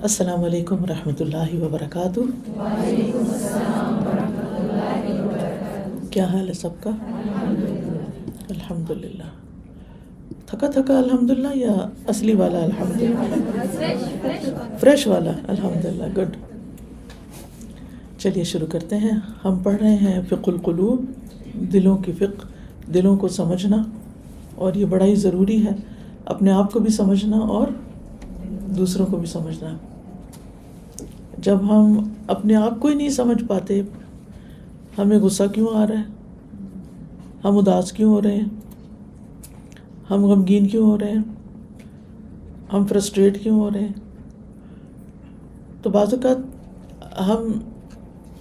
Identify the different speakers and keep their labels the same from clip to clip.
Speaker 1: السلام علیکم ورحمۃ اللہ وبرکاتہ۔
Speaker 2: وعلیکم السلام ورحمۃ اللہ وبرکاتہ۔
Speaker 1: کیا حال ہے سب کا؟ الحمد للہ۔ تھکا تھکا الحمد للہ یا اصلی والا الحمد للہ؟ فریش والا الحمد للہ، گڈ۔ چلیے شروع کرتے ہیں۔ ہم پڑھ رہے ہیں فقہ القلوب، دلوں کی فقہ، دلوں کو سمجھنا، اور یہ بڑا ہی ضروری ہے، اپنے آپ کو بھی سمجھنا اور دوسروں کو بھی سمجھنا۔ جب ہم اپنے آپ کو ہی نہیں سمجھ پاتے، ہمیں غصہ کیوں آ رہا ہے، ہم اداس کیوں ہو رہے ہیں، ہم غمگین کیوں ہو رہے ہیں، ہم فرسٹریٹ کیوں ہو رہے ہیں، تو بعض اوقات ہم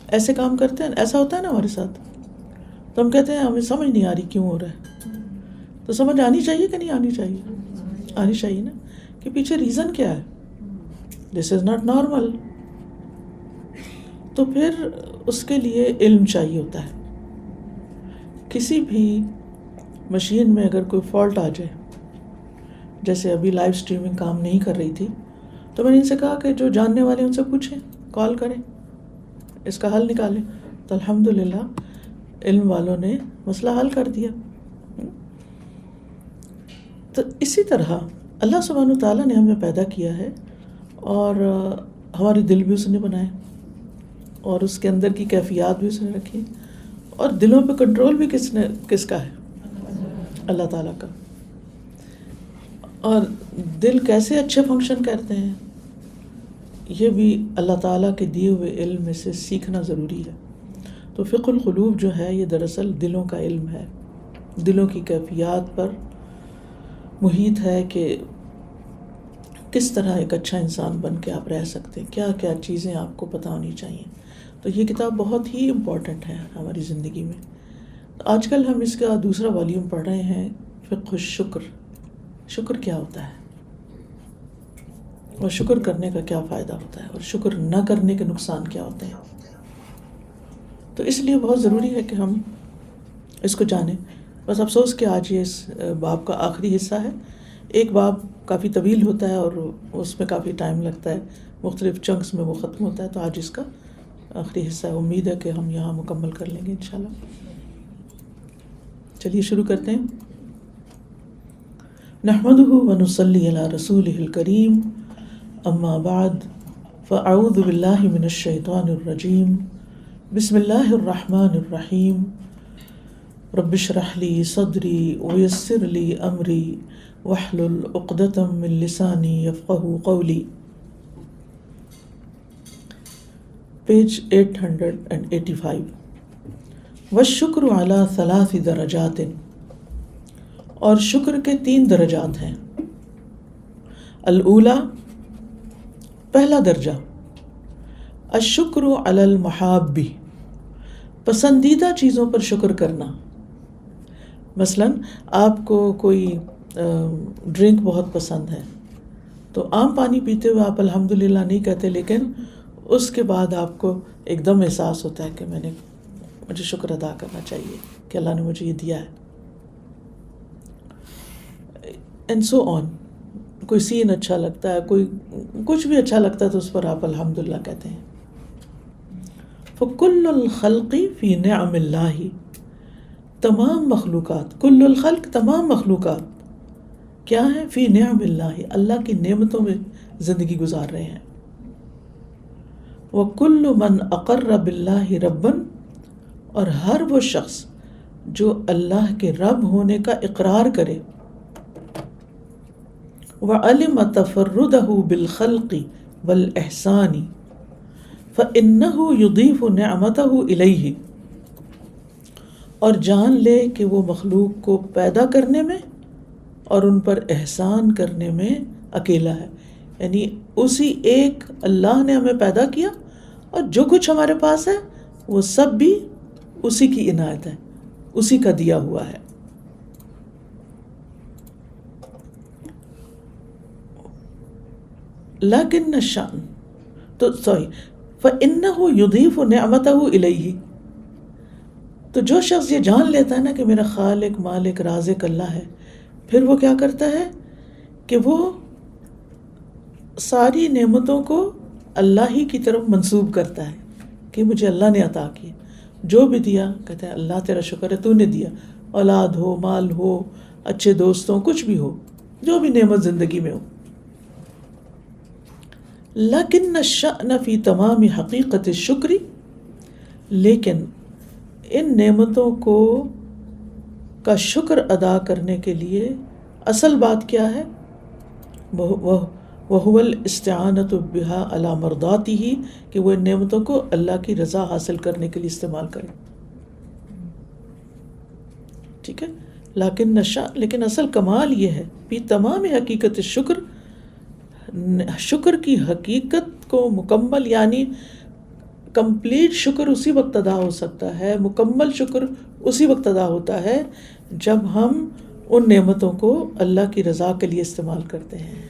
Speaker 1: ایسے کام کرتے ہیں، ایسا ہوتا ہے نا ہمارے ساتھ، تو ہم کہتے ہیں ہمیں سمجھ نہیں آ رہی کیوں ہو رہا ہے۔ تو سمجھ آنی چاہیے کہ نہیں آنی چاہیے؟ آنی چاہیے نا، کہ پیچھے ریزن کیا ہے، دس از ناٹ نارمل۔ تو پھر اس کے لیے علم چاہیے ہوتا ہے۔ کسی بھی مشین میں اگر کوئی فالٹ آ جائے، جیسے ابھی لائیو اسٹریمنگ کام نہیں کر رہی تھی، تو میں نے ان سے کہا کہ جو جاننے والے ان سے پوچھیں، کال کریں، اس کا حل نکالیں، تو الحمدللہ علم والوں نے مسئلہ حل کر دیا۔ تو اسی طرح اللہ سبحانہ تعالیٰ نے ہمیں پیدا کیا ہے، اور ہمارے دل بھی اس نے بنائے، اور اس کے اندر کی کیفیات بھی اس نے رکھی، اور دلوں پہ کنٹرول بھی کس کا ہے؟ اللہ تعالیٰ کا۔ اور دل کیسے اچھے فنکشن کرتے ہیں، یہ بھی اللہ تعالیٰ کے دیے ہوئے علم میں سے سیکھنا ضروری ہے۔ تو فقہ القلوب جو ہے، یہ دراصل دلوں کا علم ہے، دلوں کی کیفیات پر محیط ہے کہ کس طرح ایک اچھا انسان بن کے آپ رہ سکتے ہیں، کیا کیا چیزیں آپ کو پتہ ہونی چاہیے۔ تو یہ کتاب بہت ہی امپورٹنٹ ہے ہماری زندگی میں۔ آج کل ہم اس کا دوسرا والیوم پڑھ رہے ہیں، فقہ الشکر۔ شکر کیا ہوتا ہے، اور شکر کرنے کا کیا فائدہ ہوتا ہے، اور شکر نہ کرنے کے نقصان کیا ہوتے ہیں۔ تو اس لیے بہت ضروری ہے کہ ہم اس کو جانیں۔ بس افسوس کہ آج یہ اس باب کا آخری حصہ ہے۔ ایک باب کافی طویل ہوتا ہے اور اس میں کافی ٹائم لگتا ہے، مختلف چنکس میں وہ ختم ہوتا ہے، تو آج اس کا آخری حصہ ہے۔ امید ہے کہ ہم یہاں مکمل کر لیں گے انشاءاللہ۔ چلیے شروع کرتے ہیں۔ نحمدہ ونصلی علی رسولہ الکریم، اما بعد فاعوذ باللہ من الشیطان الرجیم، بسم اللہ الرحمن الرحیم، رب اشرح لی صدری ویسر لی امری واحلل عقدۃ من لسانی یفقہوا قولی۔ پیج 885۔ والشکر علی 3 درجات، اور شکر کے 3 درجات ہیں۔ الاولی، پہلا درجہ، الشکر علی المحاب، پسندیدہ چیزوں پر شکر کرنا۔ مثلاً آپ کو کوئی ڈرنک بہت پسند ہے، تو عام پانی پیتے ہوئے آپ الحمدللہ نہیں کہتے، لیکن اس کے بعد آپ کو ایک دم احساس ہوتا ہے کہ مجھے شکر ادا کرنا چاہیے کہ اللہ نے مجھے یہ دیا ہے، اینڈ سو آن۔ کوئی سین اچھا لگتا ہے، کوئی کچھ بھی اچھا لگتا ہے، تو اس پر آپ الحمدللہ کہتے ہیں۔ فکل الخلق فی نعم اللہ، تمام مخلوقات، کل الخلق تمام مخلوقات کیا ہیں؟ فی نعم اللہ، اللہ کی نعمتوں میں زندگی گزار رہے ہیں۔ وَكُلُّ مَنْ أَقَرَّ بِاللَّهِ رَبًّا، اور ہر وہ شخص جو اللہ کے رب ہونے کا اقرار کرے، وَعَلِمَ تَفَرُّدَهُ بِالْخَلْقِ وَالْإِحْسَانِ فَإِنَّهُ يُضِيفُ نِعْمَتَهُ إِلَيْهِ، اور جان لے کہ وہ مخلوق کو پیدا کرنے میں اور ان پر احسان کرنے میں اکیلا ہے، یعنی اسی ایک اللہ نے ہمیں پیدا کیا، اور جو کچھ ہمارے پاس ہے وہ سب بھی اسی کی عنایت ہے، اسی کا دیا ہوا ہے۔ لیکن الشان، تو فَإِنَّهُ يُضِيفُ نِعْمَتَهُ إِلَيْهِ، تو جو شخص یہ جان لیتا ہے نا کہ میرا خالق مالک رازق اللہ ہے، پھر وہ کیا کرتا ہے کہ وہ ساری نعمتوں کو اللہ ہی کی طرف منسوب کرتا ہے کہ مجھے اللہ نے عطا کی، جو بھی دیا کہتے ہیں اللہ تیرا شکر ہے تو نے دیا، اولاد ہو، مال ہو، اچھے دوست ہوں، کچھ بھی ہو، جو بھی نعمت زندگی میں ہو. لیکن الشأن فی تمام حقیقت الشکر، لیکن ان نعمتوں کو کا شکر ادا کرنے کے لیے اصل بات کیا ہے؟ وَهُوَ الْإِسْتِعَانَةُ بِهَا عَلَى مَرْضَاتِهِ، کہ وہ ان نعمتوں کو اللہ کی رضا حاصل کرنے کے لیے استعمال کریں. ٹھیک ہے. لیکن اصل کمال یہ ہے بھی تمام حقیقت شکر، شکر کی حقیقت کو مکمل، یعنی کمپلیٹ شکر اسی وقت ادا ہو سکتا ہے، مکمل شکر اسی وقت ادا ہوتا ہے جب ہم ان نعمتوں کو اللہ کی رضا کے لیے استعمال کرتے ہیں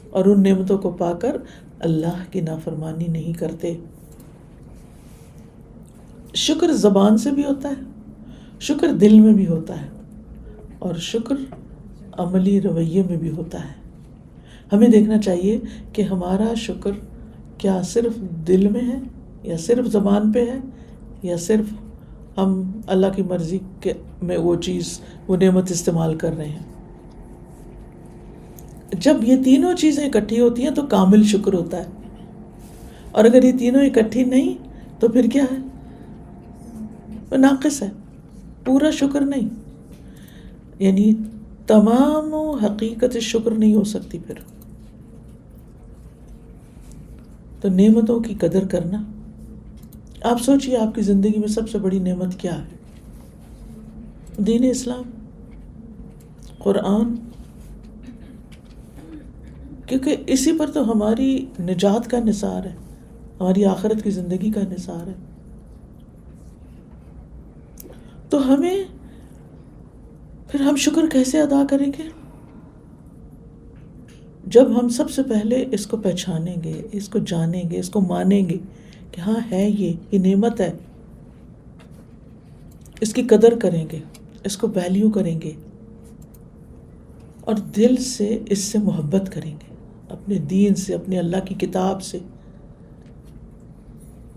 Speaker 1: اور ان نعمتوں کو پا کر اللہ کی نافرمانی نہیں کرتے. شکر زبان سے بھی ہوتا ہے، شکر دل میں بھی ہوتا ہے، اور شکر عملی رویے میں بھی ہوتا ہے. ہمیں دیکھنا چاہیے کہ ہمارا شکر کیا صرف دل میں ہے، یا صرف زبان پہ ہے، یا صرف ہم اللہ کی مرضی کے میں وہ چیز، وہ نعمت استعمال کر رہے ہیں. جب یہ تینوں چیزیں اکٹھی ہوتی ہیں تو کامل شکر ہوتا ہے، اور اگر یہ تینوں اکٹھی نہیں تو پھر کیا ہے؟ وہ ناقص ہے، پورا شکر نہیں. یعنی تمام حقیقت شکر نہیں ہو سکتی. پھر تو نعمتوں کی قدر کرنا. آپ سوچئے آپ کی زندگی میں سب سے بڑی نعمت کیا ہے؟ دین اسلام، قرآن، کیونکہ اسی پر تو ہماری نجات کا نثار ہے، ہماری آخرت کی زندگی کا نثار ہے. تو پھر ہم شکر کیسے ادا کریں گے؟ جب ہم سب سے پہلے اس کو پہچانیں گے، اس کو جانیں گے، اس کو مانیں گے کہ ہاں ہے، یہ نعمت ہے، اس کی قدر کریں گے، اس کو ویلیو کریں گے، اور دل سے اس سے محبت کریں گے، اپنے دین سے، اپنے اللہ کی کتاب سے.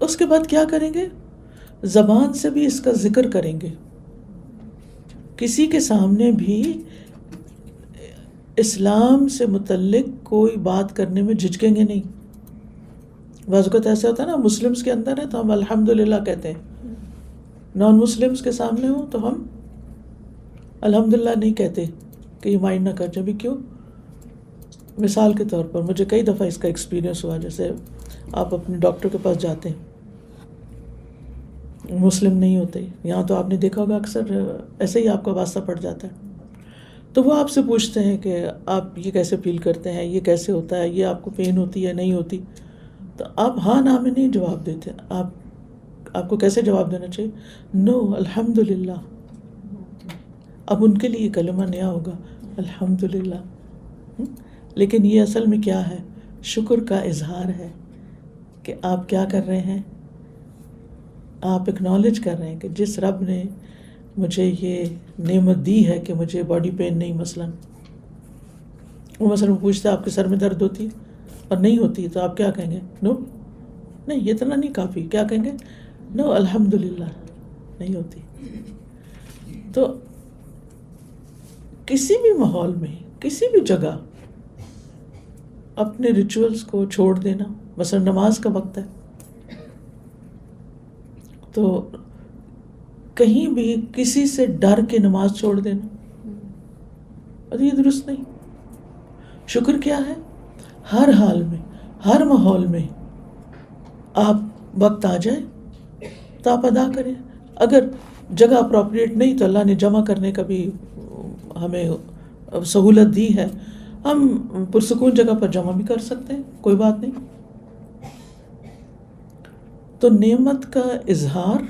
Speaker 1: اس کے بعد کیا کریں گے؟ زبان سے بھی اس کا ذکر کریں گے. کسی کے سامنے بھی اسلام سے متعلق کوئی بات کرنے میں جھجکیں گے نہیں. بعض اوقات ایسا ہوتا ہے نا، مسلمس کے اندر ہے تو ہم الحمدللہ کہتے ہیں، نان مسلمس کے سامنے ہوں تو ہم الحمدللہ نہیں کہتے کہ یہ مائنڈ نہ کر جائے. بھی کیوں؟ مثال کے طور پر مجھے کئی دفعہ اس کا ایکسپیرینس ہوا. جیسے آپ اپنے ڈاکٹر کے پاس جاتے ہیں، مسلم نہیں ہوتے، یہاں تو آپ نے دیکھا ہوگا اکثر ایسے ہی آپ کا واسطہ پڑ جاتا ہے، تو وہ آپ سے پوچھتے ہیں کہ آپ یہ کیسے فیل کرتے ہیں، یہ کیسے ہوتا ہے، یہ آپ کو پین ہوتی ہے نہیں ہوتی. تو آپ ہاں نا میں نہیں جواب دیتے. آپ کو کیسے جواب دینا چاہیے؟ نو، الحمدللہ. اب ان کے لیے کلمہ نیا ہوگا، الحمدللہ. لیکن یہ اصل میں کیا ہے؟ شکر کا اظہار ہے کہ آپ کیا کر رہے ہیں؟ آپ اکنالج کر رہے ہیں کہ جس رب نے مجھے یہ نعمت دی ہے کہ مجھے باڈی پین نہیں، وہ مثلاً پوچھتا ہے آپ کے سر میں درد ہوتی اور نہیں ہوتی تو آپ کیا کہیں گے؟ نو، نہیں یہ اتنا نہیں کافی. کیا کہیں گے؟ نو، الحمدللہ نہیں ہوتی. تو کسی بھی ماحول میں، کسی بھی جگہ اپنے ریچولز کو چھوڑ دینا. مثلا نماز کا وقت ہے تو کہیں بھی کسی سے ڈر کے نماز چھوڑ دینا، اور یہ درست نہیں. شکر کیا ہے؟ ہر حال میں، ہر ماحول میں آپ وقت آ جائے تو آپ ادا کریں. اگر جگہ اپروپریٹ نہیں تو اللہ نے جمع کرنے کا بھی ہمیں سہولت دی ہے، ہم پرسکون جگہ پر جمع بھی کر سکتے ہیں، کوئی بات نہیں. تو نعمت کا اظہار،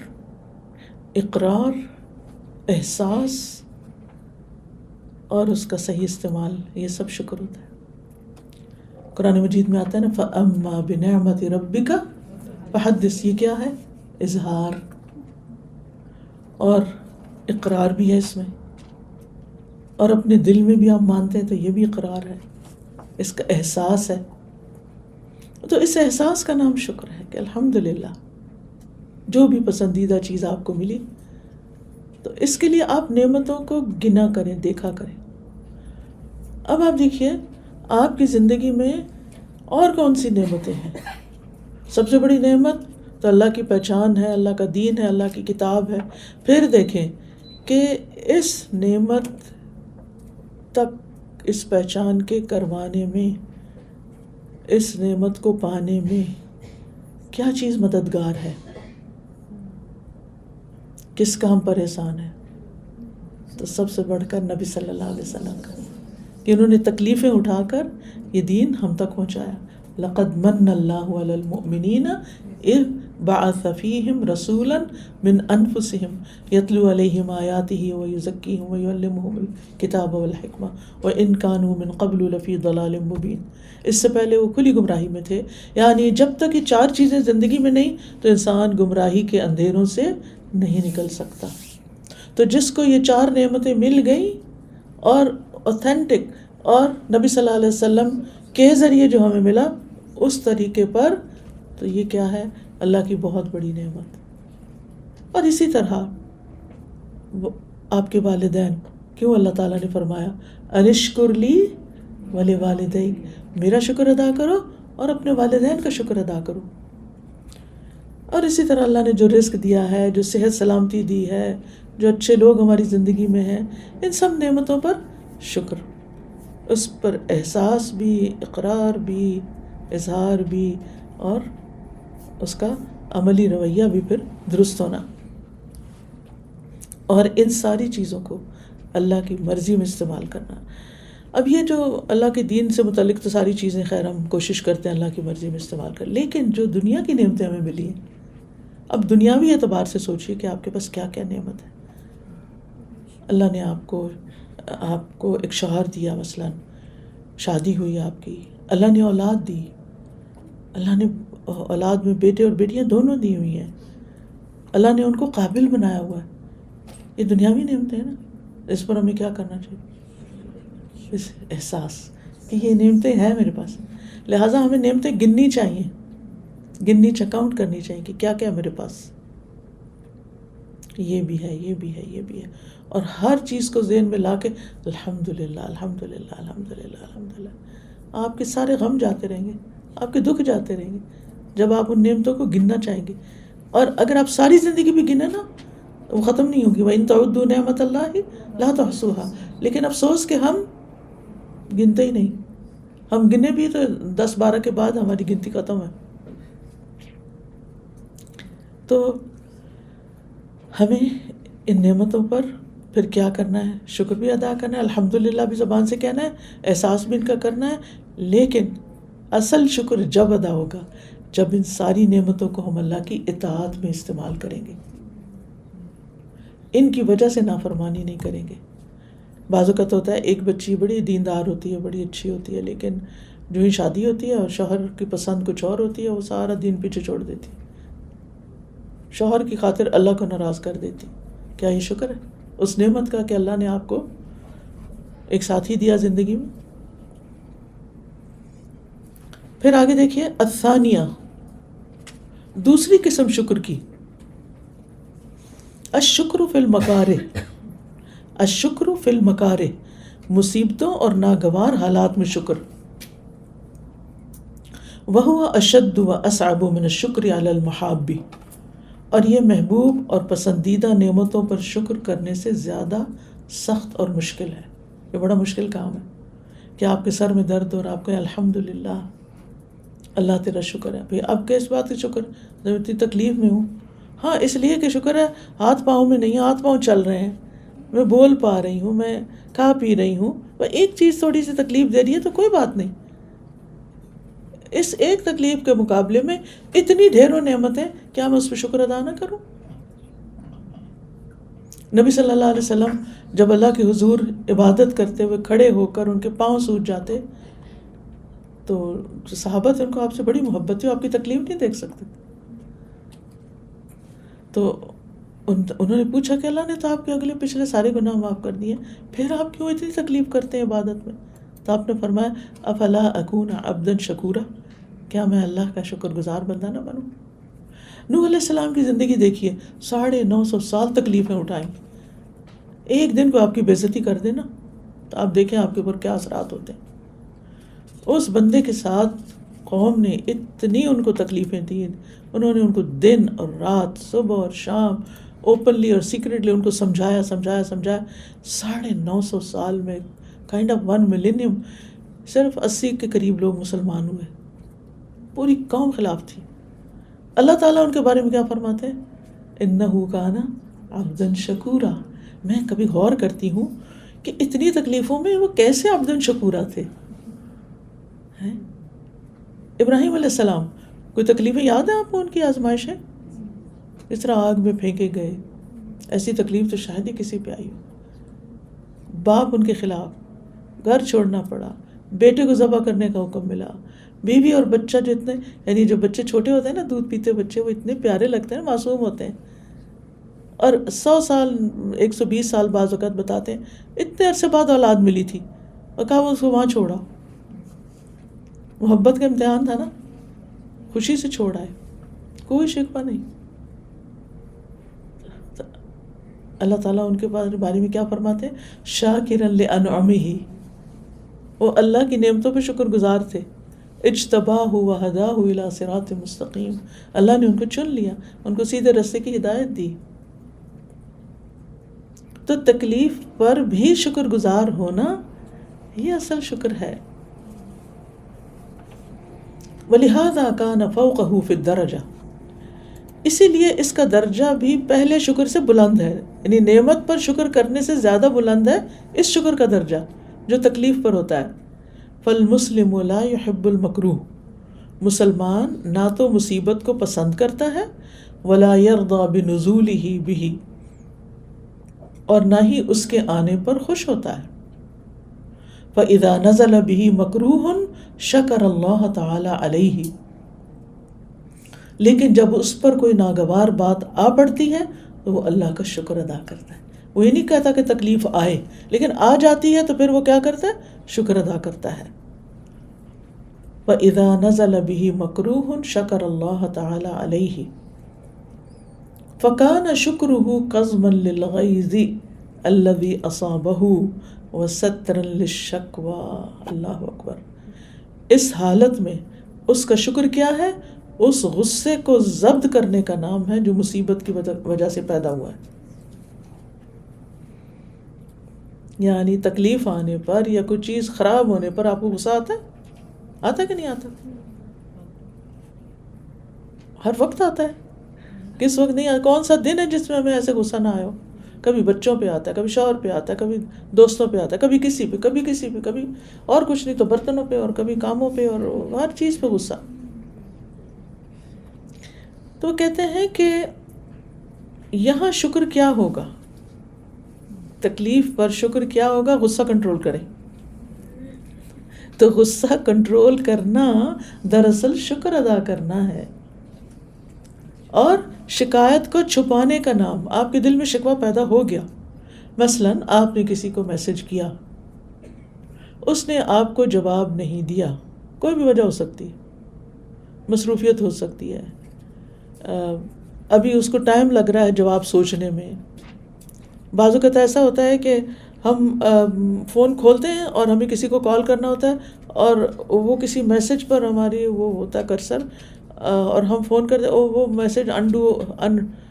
Speaker 1: اقرار، احساس اور اس کا صحیح استعمال، یہ سب شکر ہوتا ہے. قرآن مجید میں آتا ہے نا، فَأَمَّا بِنِعْمَةِ رَبِّكَ فَحَدِّثْ. یہ کیا ہے؟ اظہار اور اقرار بھی ہے اس میں، اور اپنے دل میں بھی آپ مانتے ہیں تو یہ بھی اقرار ہے، اس کا احساس ہے. تو اس احساس کا نام شکر ہے کہ الحمدللہ جو بھی پسندیدہ چیز آپ کو ملی، تو اس کے لیے آپ نعمتوں کو گنا کریں، دیکھا کریں. اب آپ دیکھیے آپ کی زندگی میں اور کون سی نعمتیں ہیں. سب سے بڑی نعمت تو اللہ کی پہچان ہے، اللہ کا دین ہے، اللہ کی کتاب ہے. پھر دیکھیں کہ اس نعمت تک، اس پہچان کے کروانے میں، اس نعمت کو پانے میں کیا چیز مددگار ہے، کس کا ہم پر احسان ہے. تو سب سے بڑھ کر نبی صلی اللہ علیہ وسلم کا، کہ انہوں نے تکلیفیں اٹھا کر یہ دین ہم تک پہنچایا. لقد من اللہ علی المؤمنین اذ بعث فیہم رسولا من انفسہم یتلو علیہم آیاتہ ویزکیہم ویعلمہم الکتاب والحکمہ وان کانوا من قبل لفی ضلال مبین. اس سے پہلے وہ کھلی گمراہی میں تھے. یعنی جب تک یہ چار چیزیں زندگی میں نہیں تو انسان گمراہی کے اندھیروں سے نہیں نکل سکتا. تو جس کو یہ چار نعمتیں مل گئیں اور اوتھینٹک اور نبی صلی اللہ علیہ وسلم کے ذریعے جو ہمیں ملا اس طریقے پر، تو یہ کیا ہے؟ اللہ کی بہت بڑی نعمت. اور اسی طرح آپ کے والدین، کیوں اللہ تعالیٰ نے فرمایا انشکر لی ولوالدیک، میرا شکر ادا کرو اور اپنے والدین کا شکر ادا کرو. اور اسی طرح اللہ نے جو رزق دیا ہے، جو صحت سلامتی دی ہے، جو اچھے لوگ ہماری زندگی میں ہیں، ان سب نعمتوں پر شکر، اس پر احساس بھی، اقرار بھی، اظہار بھی، اور اس کا عملی رویہ بھی پھر درست ہونا. اور ان ساری چیزوں کو اللہ کی مرضی میں استعمال کرنا. اب یہ جو اللہ کے دین سے متعلق تو ساری چیزیں خیر ہم کوشش کرتے ہیں اللہ کی مرضی میں استعمال کریں، لیکن جو دنیا کی نعمتیں ہمیں ملی ہیں، اب دنیاوی اعتبار سے سوچیے کہ آپ کے پاس کیا کیا نعمت ہے. اللہ نے آپ کو ایک شوہر دیا، مثلا شادی ہوئی آپ کی، اللہ نے اولاد دی، اللہ نے اولاد میں بیٹے اور بیٹیاں دونوں دی ہوئی ہیں، اللہ نے ان کو قابل بنایا ہوا ہے. یہ دنیاوی نعمتیں ہیں نا. اس پر ہمیں کیا کرنا چاہیے؟ اس احساس کہ یہ نعمتیں ہیں میرے پاس، لہٰذا ہمیں نعمتیں گننی چاہیے، کاؤنٹ کرنی چاہیے کہ کیا کیا میرے پاس یہ بھی ہے، یہ بھی ہے، یہ بھی ہے. اور ہر چیز کو ذہن میں لا کے الحمدللہ الحمدللہ الحمدللہ الحمدللہ، آپ کے سارے غم جاتے رہیں گے، آپ کے دکھ جاتے رہیں گے جب آپ ان نعمتوں کو گننا چاہیں گے. اور اگر آپ ساری زندگی بھی گنے نا، وہ ختم نہیں ہوگی. وَإِن تَعُدُّوا نِعْمَتَ اللَّهِ لَا تُحْصُوهَا. لیکن افسوس کہ ہم گنتے ہی نہیں. ہم گنے بھی تو 10-12 کے بعد ہماری گنتی ختم ہے. تو ہمیں ان نعمتوں پر پھر کیا کرنا ہے؟ شکر بھی ادا کرنا ہے، الحمدللہ بھی زبان سے کہنا ہے، احساس بھی ان کا کرنا ہے. لیکن اصل شکر جب ادا ہوگا جب ان ساری نعمتوں کو ہم اللہ کی اطاعت میں استعمال کریں گے، ان کی وجہ سے نافرمانی نہیں کریں گے. بعض اوقات ہوتا ہے ایک بچی بڑی دیندار ہوتی ہے، بڑی اچھی ہوتی ہے، لیکن جو ہی شادی ہوتی ہے اور شوہر کی پسند کچھ اور ہوتی ہے، وہ سارا دین پیچھے چھوڑ دیتی، شوہر کی خاطر اللہ کو ناراض کر دیتی. کیا یہ شکر ہے اس نعمت کا کہ اللہ نے آپ کو ایک ساتھی دیا زندگی میں؟ پھر آگے دیکھیے الثانیہ، دوسری قسم شکر کی، الشکر فی المکارہ، الشکر فی المکارہ، مصیبتوں اور ناگوار حالات میں شکر. وہو اشد و اصعب من الشکر علی المحاب، اور یہ محبوب اور پسندیدہ نعمتوں پر شکر کرنے سے زیادہ سخت اور مشکل ہے. یہ بڑا مشکل کام ہے کہ آپ کے سر میں درد اور آپ کہیں الحمدللہ اللہ تیرا شکر ہے. بھئی اب کس بات کی شکر؟ جب اتنی تکلیف میں ہوں، ہاں اس لیے کہ شکر ہے ہاتھ پاؤں میں نہیں، ہاتھ پاؤں چل رہے ہیں، میں بول پا رہی ہوں، میں کھا پی رہی ہوں. ایک چیز تھوڑی سی تکلیف دے رہی ہے تو کوئی بات نہیں، اس ایک تکلیف کے مقابلے میں اتنی ڈھیروں نعمتیں، کیا میں اس پہ شکر ادا نہ کروں؟ نبی صلی اللہ علیہ وسلم جب اللہ کے حضور عبادت کرتے ہوئے کھڑے ہو کر ان کے پاؤں سوج جاتے تو جو صحابہ تھے ان کو آپ سے بڑی محبت تھی، آپ کی تکلیف نہیں دیکھ سکتے. تو انہوں نے پوچھا کہ اللہ نے تو آپ کے اگلے پچھلے سارے گناہ معاف کر دیے، پھر آپ کیوں اتنی تکلیف کرتے ہیں عبادت میں؟ تو آپ نے فرمایا افلا اکون عبدا شکورا، کیا میں اللہ کا شکر گزار بندہ نہ بنوں؟ نوح علیہ السلام کی زندگی دیکھیے، 950 سال تکلیفیں اٹھائیں. ایک دن کو آپ کی بے عزتی کر دے نا تو آپ دیکھیں آپ کے اوپر کیا اثرات ہوتے ہیں. اس بندے کے ساتھ قوم نے اتنی ان کو تکلیفیں دی، انہوں نے ان کو دن اور رات، صبح اور شام، اوپنلی اور سیکریٹلی ان کو سمجھایا 950 سال میں کائنڈ آف 1 ملینیم صرف 80 کے قریب لوگ مسلمان ہوئے. پوری قوم خلاف تھی. اللہ تعالیٰ ان کے بارے میں کیا فرماتے ہیں؟ انہ کان عبدا شکورا. میں کبھی غور کرتی ہوں کہ اتنی تکلیفوں میں وہ کیسے عبدا شکورا تھے. ابراہیم علیہ السلام، کوئی تکلیفیں یاد ہیں آپ کو ان کی آزمائشیں؟ اس طرح آگ میں پھینکے گئے، ایسی تکلیف تو شاید ہی کسی پہ آئی ہو. باپ ان کے خلاف، گھر چھوڑنا پڑا، بیٹے کو ذبح کرنے کا حکم ملا، بیوی اور بچہ جتنے، یعنی جو بچے چھوٹے ہوتے ہیں نا، دودھ پیتے بچے، وہ اتنے پیارے لگتے ہیں، معصوم ہوتے ہیں، اور 100 سال 120 سال بعض اوقات بتاتے ہیں اتنے عرصے بعد اولاد ملی تھی اور کہا وہ اس کو وہاں چھوڑا. محبت کا امتحان تھا نا، خوشی سے چھوڑا ہے، کوئی شکوہ نہیں. اللہ تعالیٰ ان کے بارے میں کیا فرماتے ہیں؟ شاکرا لانعمہ، وہ اللہ کی نعمتوں پہ شکر گزار تھے. اجتباہ وہداہ الی صراط مستقیم، اللہ نے ان کو چن لیا، ان کو سیدھے راستے کی ہدایت دی. تو تکلیف پر بھی شکر گزار ہونا یہ اصل شکر ہے. وَلِهَذَا كَانَ فَوْقَهُ فِي الدَّرَجَةِ، اسی لیے اس کا درجہ بھی پہلے شکر سے بلند ہے، یعنی نعمت پر شکر کرنے سے زیادہ بلند ہے اس شکر کا درجہ جو تکلیف پر ہوتا ہے. فَالْمُسْلِمُ لَا يُحِبُّ الْمَكْرُوهَ، مسلمان نہ تو مصیبت کو پسند کرتا ہے، وَلَا يَرْضَى بِنُزُولِهِ بِهِ، اور نہ ہی اس کے آنے پر خوش ہوتا ہے. فَإِذَا نَزَلَ بِهِ مَكْرُوهٌ شَكَرَ اللَّهَ تَعَالَى عَلَيْهِ، لیکن جب اس پر کوئی ناگوار بات آ پڑتی ہے تو وہ اللہ کا شکر ادا کرتا ہے. وہ یہ نہیں کہتا کہ تکلیف آئے، لیکن آ جاتی ہے تو پھر وہ کیا کرتا ہے؟ شکر ادا کرتا ہے. وَإِذَا نَزَلَ بِهِ مَكْرُوهٌ شَكَرَ اللَّهَ تَعَالَى عَلَيْهِ فَكَانَ شُكْرُهُ قَزْمًا لِلْغَيْظِ الَّذِي أَصَابَهُ وَسَتْرًا لِلشَّكْوَى. اللہ اکبر. اس حالت میں اس کا شکر کیا ہے؟ اس غصے کو ضبط کرنے کا نام ہے جو مصیبت کی وجہ سے پیدا ہوا ہے. یعنی تکلیف آنے پر یا کوئی چیز خراب ہونے پر آپ کو غصہ آتا ہے کہ نہیں آتا؟ ہر وقت آتا ہے. کس وقت نہیں آتا؟ کون سا دن ہے جس میں ہمیں ایسے غصہ نہ آئے ہو؟ کبھی بچوں پہ آتا ہے، کبھی شوہر پہ آتا ہے، کبھی دوستوں پہ آتا ہے، کبھی کسی پہ، کبھی اور کچھ نہیں تو برتنوں پہ، اور کبھی کاموں پہ، اور ہر چیز پہ غصہ. تو کہتے ہیں کہ یہاں شکر کیا ہوگا؟ تکلیف پر شکر کیا ہوگا؟ غصہ کنٹرول کریں. تو غصہ کنٹرول کرنا دراصل شکر ادا کرنا ہے. اور شکایت کو چھپانے کا نام، آپ کے دل میں شکوہ پیدا ہو گیا، مثلاً آپ نے کسی کو میسج کیا، اس نے آپ کو جواب نہیں دیا، کوئی بھی وجہ ہو سکتی، مصروفیت ہو سکتی ہے، ابھی اس کو ٹائم لگ رہا ہے جواب سوچنے میں. بعض اوقات ایسا ہوتا ہے کہ ہم فون کھولتے ہیں اور ہمیں کسی کو کال کرنا ہوتا ہے اور وہ کسی میسج پر ہماری وہ ہوتا ہے کرسر، اور ہم فون کرتے وہ میسج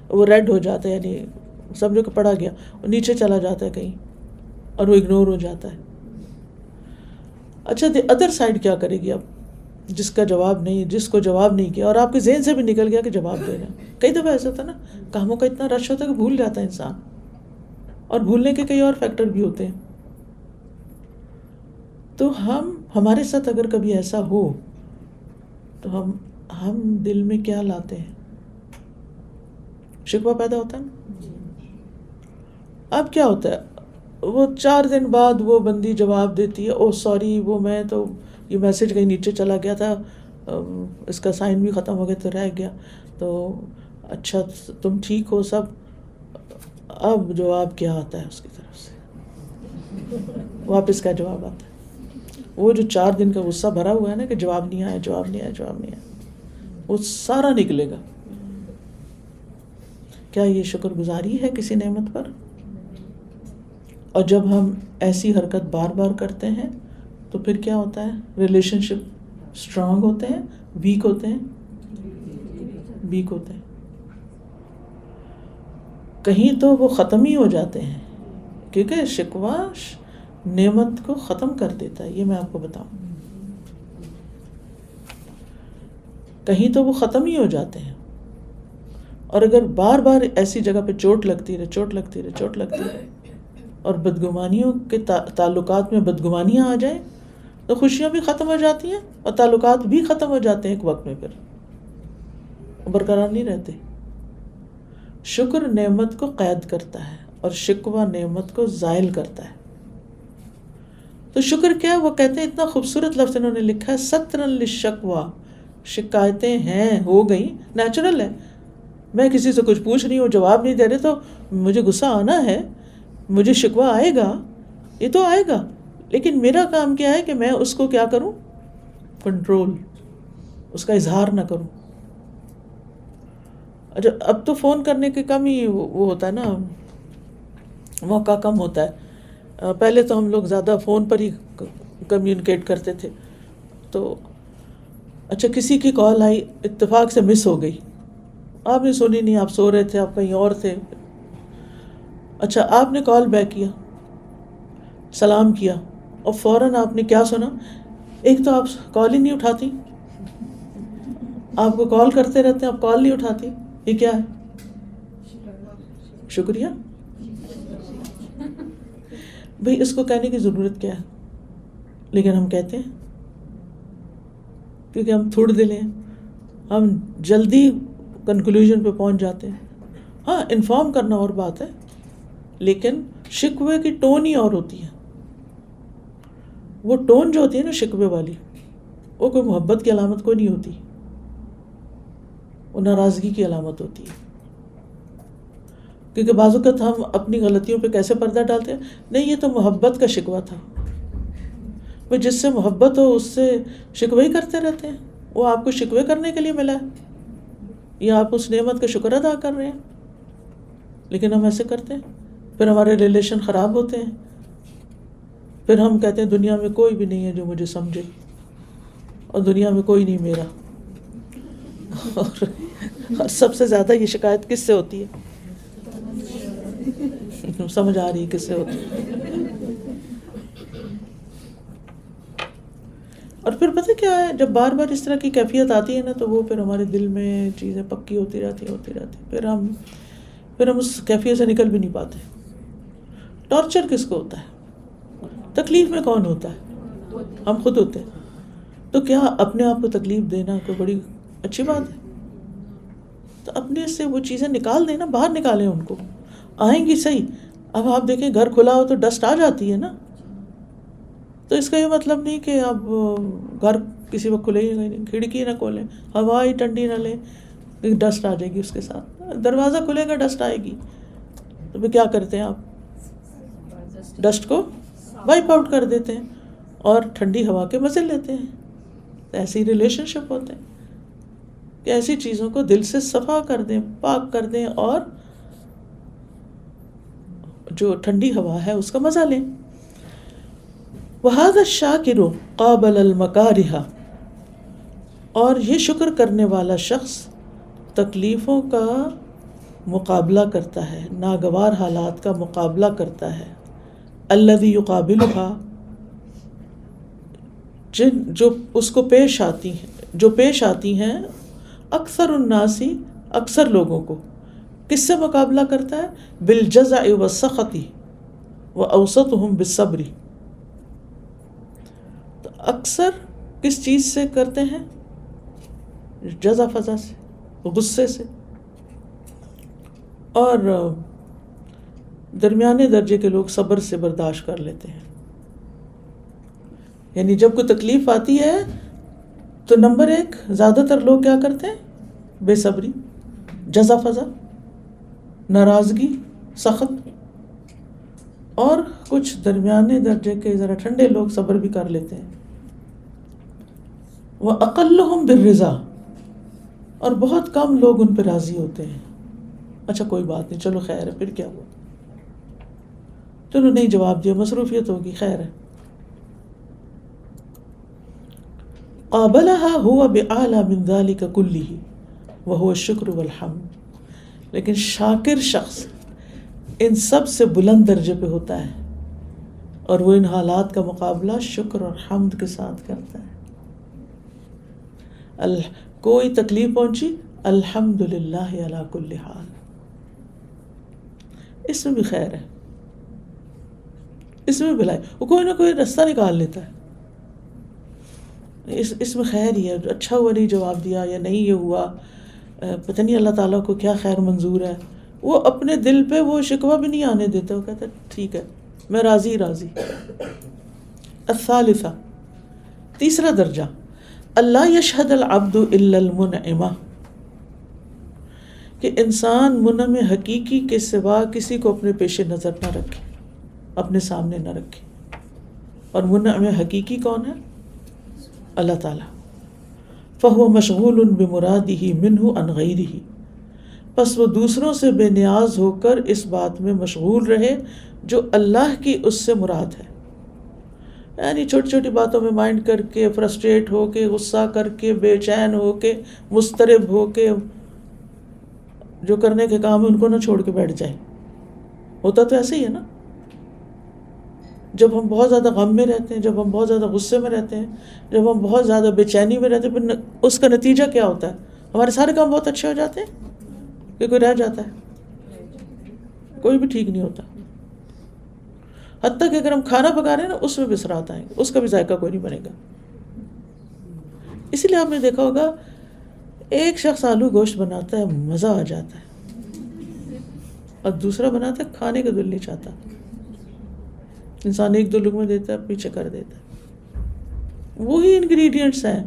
Speaker 1: وہ ریڈ ہو جاتا ہے، یعنی سمجھو کہ پڑا گیا، وہ نیچے چلا جاتا ہے کہیں اور وہ اگنور ہو جاتا ہے. اچھا ادر سائڈ کیا کرے گی اب؟ جس کو جواب نہیں کیا اور آپ کے ذہن سے بھی نکل گیا کہ جواب دینا. کئی دفعہ ایسا ہوتا ہے نا، کاموں کا اتنا رش ہوتا ہے کہ بھول جاتا ہے انسان، اور بھولنے کے کئی اور فیکٹر بھی ہوتے ہیں. تو ہمارے ساتھ اگر کبھی ایسا ہو تو ہم دل میں کیا لاتے ہیں؟ شکوہ پیدا ہوتا ہے نا. اب کیا ہوتا ہے، وہ 4 دن بعد وہ بندی جواب دیتی ہے، او سوری وہ میں تو یہ میسج کہیں نیچے چلا گیا تھا، اس کا سائن بھی ختم ہو گیا تو رہ گیا، تو اچھا تم ٹھیک ہو سب. اب جواب کیا آتا ہے اس کی طرف سے؟ واپس کا جواب آتا ہے، وہ جو 4 دن کا غصہ بھرا ہوا ہے نا کہ جواب نہیں آیا جواب نہیں آیا جواب نہیں آیا، وہ سارا نکلے گا۔ کیا یہ شکر گزاری ہے کسی نعمت پر؟ اور جب ہم ایسی حرکت بار بار کرتے ہیں تو پھر کیا ہوتا ہے؟ ریلیشن شپ اسٹرانگ ہوتے ہیں، ویک ہوتے ہیں، ویک ہوتے ہیں، کہیں تو وہ ختم ہی ہو جاتے ہیں، کیونکہ شکوہ نعمت کو ختم کر دیتا ہے، یہ میں آپ کو بتاؤں، کہیں تو وہ ختم ہی ہو جاتے ہیں۔ اور اگر بار بار ایسی جگہ پہ چوٹ لگتی رہے چوٹ لگتی رہے چوٹ لگتی رہے اور بدگمانیوں کے تعلقات میں بدگمانیاں آ جائیں تو خوشیاں بھی ختم ہو جاتی ہیں اور تعلقات بھی ختم ہو جاتے ہیں، ایک وقت میں پھر برقرار نہیں رہتے۔ شکر نعمت کو قید کرتا ہے اور شکوہ نعمت کو زائل کرتا ہے۔ تو شکر کیا؟ وہ کہتے ہیں، اتنا خوبصورت لفظ انہوں نے لکھا ہے، سترن للشکوہ، شکایتیں ہیں، ہو گئی، نیچرل ہے، میں کسی سے کچھ پوچھ رہی ہوں، جواب نہیں دے رہے تو مجھے غصہ آنا ہے، مجھے شکوہ آئے گا، یہ تو آئے گا، لیکن میرا کام کیا ہے کہ میں اس کو کیا کروں؟ کنٹرول، اس کا اظہار نہ کروں۔ اچھا اب تو فون کرنے کے کم ہی وہ ہوتا ہے نا، موقع کم ہوتا ہے، پہلے تو ہم لوگ زیادہ فون پر ہی کمیونیکیٹ کرتے تھے۔ تو اچھا کسی کی کال آئی، اتفاق سے مس ہو گئی، آپ نے سنی نہیں، آپ سو رہے تھے، آپ کہیں اور تھے، اچھا آپ نے کال بیک کیا، سلام کیا، اور فوراً آپ نے کیا سنا؟ ایک تو آپ کال ہی نہیں اٹھاتی، آپ کو کال کرتے رہتے ہیں، آپ کال نہیں اٹھاتی، یہ کیا ہے؟ شکریہ بھئی، اس کو کہنے کی ضرورت کیا ہے؟ لیکن ہم کہتے ہیں کیونکہ ہم تھوڑ دل ہیں، ہم جلدی کنکلوژن پہ پہنچ جاتے ہیں۔ ہاں انفارم کرنا اور بات ہے، لیکن شکوے کی ٹون ہی اور ہوتی ہے۔ وہ ٹون جو ہوتی ہے نا شکوے والی، وہ کوئی محبت کی علامت کوئی نہیں ہوتی، وہ ناراضگی کی علامت ہوتی ہے۔ کیونکہ بعض اوقات ہم اپنی غلطیوں پہ کیسے پردہ ڈالتے ہیں، نہیں یہ تو محبت کا شکوہ تھا، وہ جس سے محبت ہو اس سے شکوے ہی کرتے رہتے ہیں، وہ آپ کو شکوے کرنے کے لیے ملا ہے یا آپ اس نعمت کا شکر ادا کر رہے ہیں؟ لیکن ہم ایسے کرتے ہیں، پھر ہمارے ریلیشن خراب ہوتے ہیں، پھر ہم کہتے ہیں دنیا میں کوئی بھی نہیں ہے جو مجھے سمجھے، اور دنیا میں کوئی نہیں میرا۔ اور سب سے زیادہ یہ شکایت کس سے ہوتی ہے؟ سمجھ آ رہی ہے کس سے ہوتی ہے؟ اور پھر پتہ کیا ہے، جب بار بار اس طرح کی کیفیت آتی ہے نا تو وہ پھر ہمارے دل میں چیزیں پکی ہوتی رہتی، پھر ہم اس کیفیت سے نکل بھی نہیں پاتے۔ ٹارچر کس کو ہوتا ہے؟ تکلیف میں کون ہوتا ہے؟ ہم خود ہوتے ہیں۔ تو کیا اپنے آپ کو تکلیف دینا کوئی بڑی اچھی بات ہے؟ تو اپنے سے وہ چیزیں نکال دینا، باہر نکالیں ان کو، آئیں گی صحیح۔ اب آپ دیکھیں گھر کھلا ہو تو ڈسٹ آ جاتی ہے نا، تو اس کا یہ مطلب نہیں کہ آپ گھر کسی وقت کھلے ہی نہیں، کھڑکی نہ کھولیں، ہوا ہی ٹھنڈی نہ لیں، ڈسٹ آ جائے گی اس کے ساتھ۔ دروازہ کھلے گا ڈسٹ آئے گی، تو پھر کیا کرتے ہیں آپ؟ ڈسٹ کو وائپ آؤٹ کر دیتے ہیں اور ٹھنڈی ہوا کے مزے لیتے ہیں۔ ایسی ریلیشن شپ ہوتے ہیں کہ ایسی چیزوں کو دل سے صفا کر دیں، پاک کر دیں، اور جو ٹھنڈی ہوا ہے اس کا مزہ لیں۔ وَهَذَا الشَّاكِرُ قَابَلَ الْمَكَارِهَ، اور یہ شکر کرنے والا شخص تکلیفوں کا مقابلہ کرتا ہے، ناگوار حالات کا مقابلہ کرتا ہے۔ الَّذِي يُقَابِلُهَا، جو اس کو پیش آتی ہیں اکثر الناس، اکثر لوگوں کو، کس سے مقابلہ کرتا ہے؟ بالجزع والسخط واوسطهم بالصبر۔ تو اکثر کس چیز سے کرتے ہیں؟ جزع فضا سے، غصے سے، اور درمیانے درجے کے لوگ صبر سے برداشت کر لیتے ہیں۔ یعنی جب کوئی تکلیف آتی ہے تو نمبر 1 زیادہ تر لوگ کیا کرتے ہیں؟ بے صبری، جزع فضا، ناراضگی، سخت، اور کچھ درمیانے درجے کے ذرا ٹھنڈے لوگ صبر بھی کر لیتے ہیں۔ وَأَقَلُّهُمْ بِالرِّضَا، اور بہت کم لوگ ان پہ راضی ہوتے ہیں. اچھا کوئی بات نہیں، چلو خیر ہے، پھر کیا ہوا، چلو نہیں جواب دیا، مصروفیت ہوگی، خیر ہے. قابلها هو بأعلى من ذلك كله وهو الشکر والحمد، لیکن شاکر شخص ان سب سے بلند درجے پہ ہوتا ہے اور وہ ان حالات کا مقابلہ شکر اور حمد کے ساتھ کرتا ہے. کوئی تکلیف پہنچی، الحمدللہ علی کل حال، اس میں بھی خیر ہے، اس میں بھی بھلائی، وہ کوئی نہ کوئی راستہ نکال لیتا ہے. اس میں خیر ہی ہے، اچھا ہوا نہیں جواب دیا، یا نہیں یہ ہوا، پتہ نہیں اللہ تعالیٰ کو کیا خیر منظور ہے. وہ اپنے دل پہ وہ شکوہ بھی نہیں آنے دیتا، وہ کہتا ہے ٹھیک ہے میں راضی راضی. الثالثہ، تیسرا درجہ، اللہ یشہد العبد الا المنعمہ، کہ انسان منعم حقیقی کے سوا کسی کو اپنے پیش نظر نہ رکھے، اپنے سامنے نہ رکھے. اور منعم حقیقی کون ہے؟ اللہ تعالیٰ. فہو مشغول بمرادہ منہ عن غیرہ، پس وہ دوسروں سے بے نیاز ہو کر اس بات میں مشغول رہے جو اللہ کی اس سے مراد ہے. یعنی چھوٹی چھوٹی باتوں میں مائنڈ کر کے، فرسٹریٹ ہو کے، غصہ کر کے، بے چین ہو کے، مضطرب ہو کے، جو کرنے کے کام ہے ان کو نہ چھوڑ کے بیٹھ جائے. ہوتا تو ایسے ہی ہے نا، جب ہم بہت زیادہ غم میں رہتے ہیں، جب ہم بہت زیادہ غصے میں رہتے ہیں، جب ہم بہت زیادہ بے چینی میں رہتے ہیں، پھر اس کا نتیجہ کیا ہوتا ہے؟ ہمارے سارے کام بہت اچھے ہو جاتے ہیں کہ کوئی رہ جاتا ہے؟ کوئی بھی ٹھیک نہیں ہوتا. حتیٰ کہ اگر ہم کھانا پکا رہے ہیں نا، اس میں بھی اثرات آئیں گے، اس کا بھی ذائقہ کوئی نہیں بنے گا. اسی لیے آپ نے دیکھا ہوگا ایک شخص آلو گوشت بناتا ہے، مزہ آ جاتا ہے، اور دوسرا بناتا ہے کھانے کا دل نہیں چاہتا. انسان ایک دو لقمے دیتا ہے، پیچھے کر دیتا ہے. وہی انگریڈینٹس ہیں،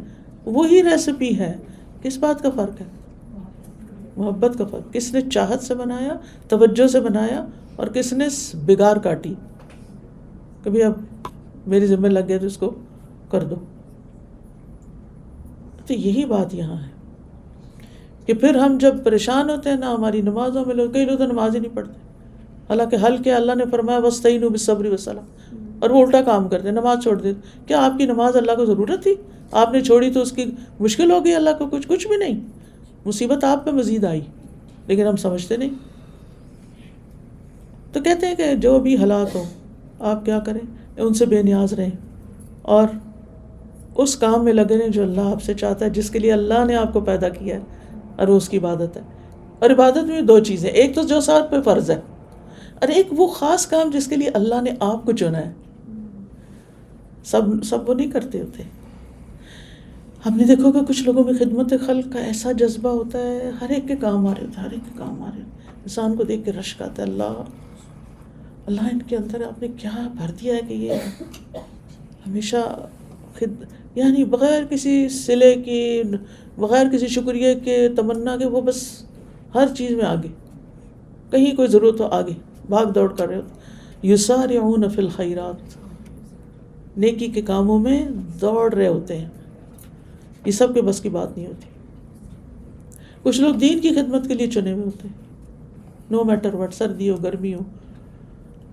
Speaker 1: وہی ریسیپی ہے، کس بات کا فرق ہے؟ محبت کا فرق. کس نے چاہت سے بنایا، توجہ سے بنایا، اور کس نے بگار کاٹی، کبھی اب میری ذمہ لگ گیا تو اس کو کر دو. تو یہی بات یہاں ہے کہ پھر ہم جب پریشان ہوتے ہیں نا، ہماری نمازوں میں کئی لوگ تو نماز ہی نہیں پڑھتے، حالانکہ حل کیا اللہ نے فرمایا وَاسْتَعِينُوا بِالصَّبْرِ وَالصَّلَاةِ، اور وہ الٹا کام کرتے ہیں، نماز چھوڑ دیتے. کیا آپ کی نماز اللہ کو ضرورت تھی؟ آپ نے چھوڑی تو اس کی مشکل ہو گئی اللہ کو؟ کچھ بھی نہیں، مصیبت آپ پہ مزید آئی، لیکن ہم سمجھتے نہیں. تو کہتے ہیں کہ جو بھی حالات ہوں آپ کیا کریں، ان سے بے نیاز رہیں اور اس کام میں لگے رہیں جو اللہ آپ سے چاہتا ہے، جس کے لیے اللہ نے آپ کو پیدا کیا ہے، اور وہ اس کی عبادت ہے. اور عبادت میں دو چیزیں، ایک تو جو ساتھ پہ فرض ہے، اور ایک وہ خاص کام جس کے لیے اللہ نے آپ کو چنا ہے. سب وہ نہیں کرتے ہوتے. ہم نے دیکھو کہ کچھ لوگوں میں خدمت خلق کا ایسا جذبہ ہوتا ہے، ہر ایک کے کام آ رہے ہوتے ہیں، ہر ایک کے کام آ رہے ہوتے ہیں. انسان کو دیکھ کے رشک آتا ہے، اللہ ان کے اندر آپ نے کیا بھر دیا ہے کہ یہ ہمیشہ یعنی بغیر کسی صلے کی، بغیر کسی شکریہ کے، تمنا کے، وہ بس ہر چیز میں آگے، کہیں کوئی ضرورت ہو آگے بھاگ دوڑ کر رہے ہوتے. یسارعون فی الخیرات، نیکی کے کاموں میں دوڑ رہے ہوتے ہیں. یہ سب کے بس کی بات نہیں ہوتی. کچھ لوگ دین کی خدمت کے لیے چنے ہوئے ہوتے ہیں، نو میٹر وٹ، سردی ہو گرمی ہو،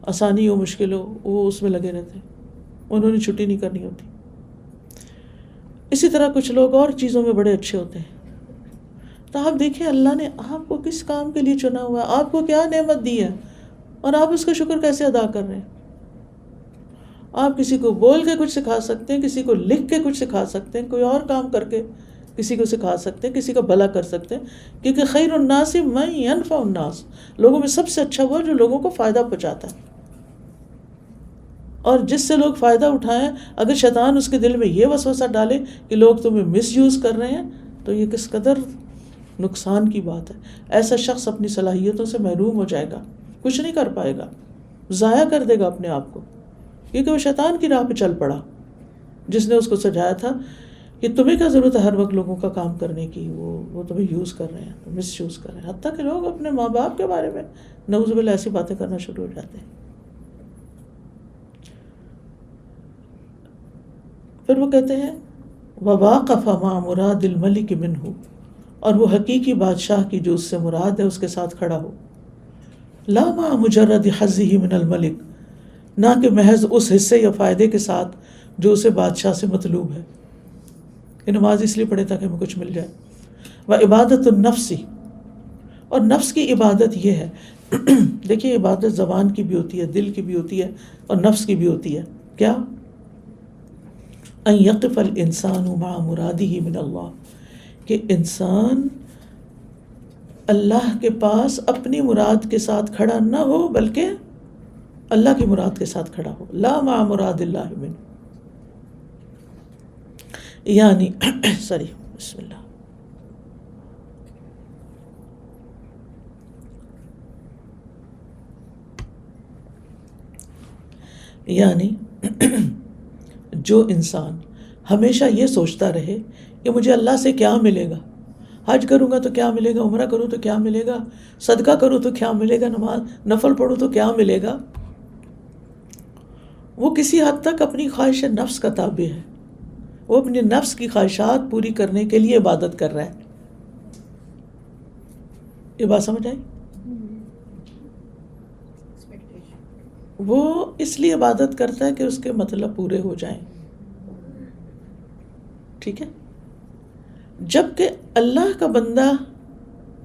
Speaker 1: آسانی ہو مشکل ہو، وہ اس میں لگے رہتے ہیں، انہوں نے چھٹی نہیں کرنی ہوتی. اسی طرح کچھ لوگ اور چیزوں میں بڑے اچھے ہوتے ہیں. تو آپ دیکھیں اللہ نے آپ کو کس کام کے لیے چنا ہوا ہے، آپ کو کیا نعمت دی ہے، اور آپ اس کا شکر کیسے ادا کر رہے ہیں. آپ کسی کو بول کے کچھ سکھا سکتے ہیں، کسی کو لکھ کے کچھ سکھا سکتے ہیں، کوئی اور کام کر کے کسی کو سکھا سکتے ہیں، کسی کا بھلا کر سکتے ہیں. کیونکہ خیر الناس من ینفع الناس، لوگوں میں سب سے اچھا وہ جو لوگوں کو فائدہ پہنچاتا ہے. اور جس سے لوگ فائدہ اٹھائیں، اگر شیطان اس کے دل میں یہ وسوسہ ڈالے کہ لوگ تمہیں مس یوز کر رہے ہیں، تو یہ کس قدر نقصان کی بات ہے. ایسا شخص اپنی صلاحیتوں سے محروم ہو جائے گا، کچھ نہیں کر پائے گا، ضائع کر دے گا اپنے آپ کو، کیونکہ وہ شیطان کی راہ پہ چل پڑا، جس نے اس کو سجایا تھا کہ تمہیں کیا ضرورت ہے ہر وقت لوگوں کا کام کرنے کی، وہ تمہیں یوز کر رہے ہیں، مس یوز کر رہے ہیں. حتیٰ کہ لوگ اپنے ماں باپ کے بارے میں نعوذ باللہ ایسی باتیں کرنا شروع ہو جاتے ہیں. پھر وہ کہتے ہیں وواقف مع مراد الملک منہ، اور وہ حقیقی بادشاہ کی جو اس سے مراد ہے اس کے ساتھ کھڑا ہو، لا مع مجرد حظہ من الملک، نہ کہ محض اس حصے یا فائدے کے ساتھ جو اسے بادشاہ سے مطلوب ہے، کہ نماز اس لیے پڑھے تاکہ ہمیں کچھ مل جائے. وعبادت النفس، اور نفس کی عبادت یہ ہے دیکھیے عبادت زبان کی بھی ہوتی ہے، دل کی بھی ہوتی ہے اور نفس کی بھی ہوتی ہے. کیا؟ ان یقف الانسان مع مرادہ من اللہ، کہ انسان اللہ کے پاس اپنی مراد کے ساتھ کھڑا نہ ہو بلکہ اللہ کی مراد کے ساتھ کھڑا ہو. لا مع مراد اللہ من، یعنی سوری بسم اللہ، یعنی جو انسان ہمیشہ یہ سوچتا رہے کہ مجھے اللہ سے کیا ملے گا، حج کروں گا تو کیا ملے گا، عمرہ کروں تو کیا ملے گا، صدقہ کروں تو کیا ملے گا، نماز نفل پڑھوں تو کیا ملے گا، وہ کسی حد تک اپنی خواہش نفس کا تابع ہے. وہ اپنی نفس کی خواہشات پوری کرنے کے لیے عبادت کر رہا ہے. یہ بات سمجھ آئی؟ وہ اس لیے عبادت کرتا ہے کہ اس کے مطلب پورے ہو جائیں. ٹھیک ہے. جبکہ اللہ کا بندہ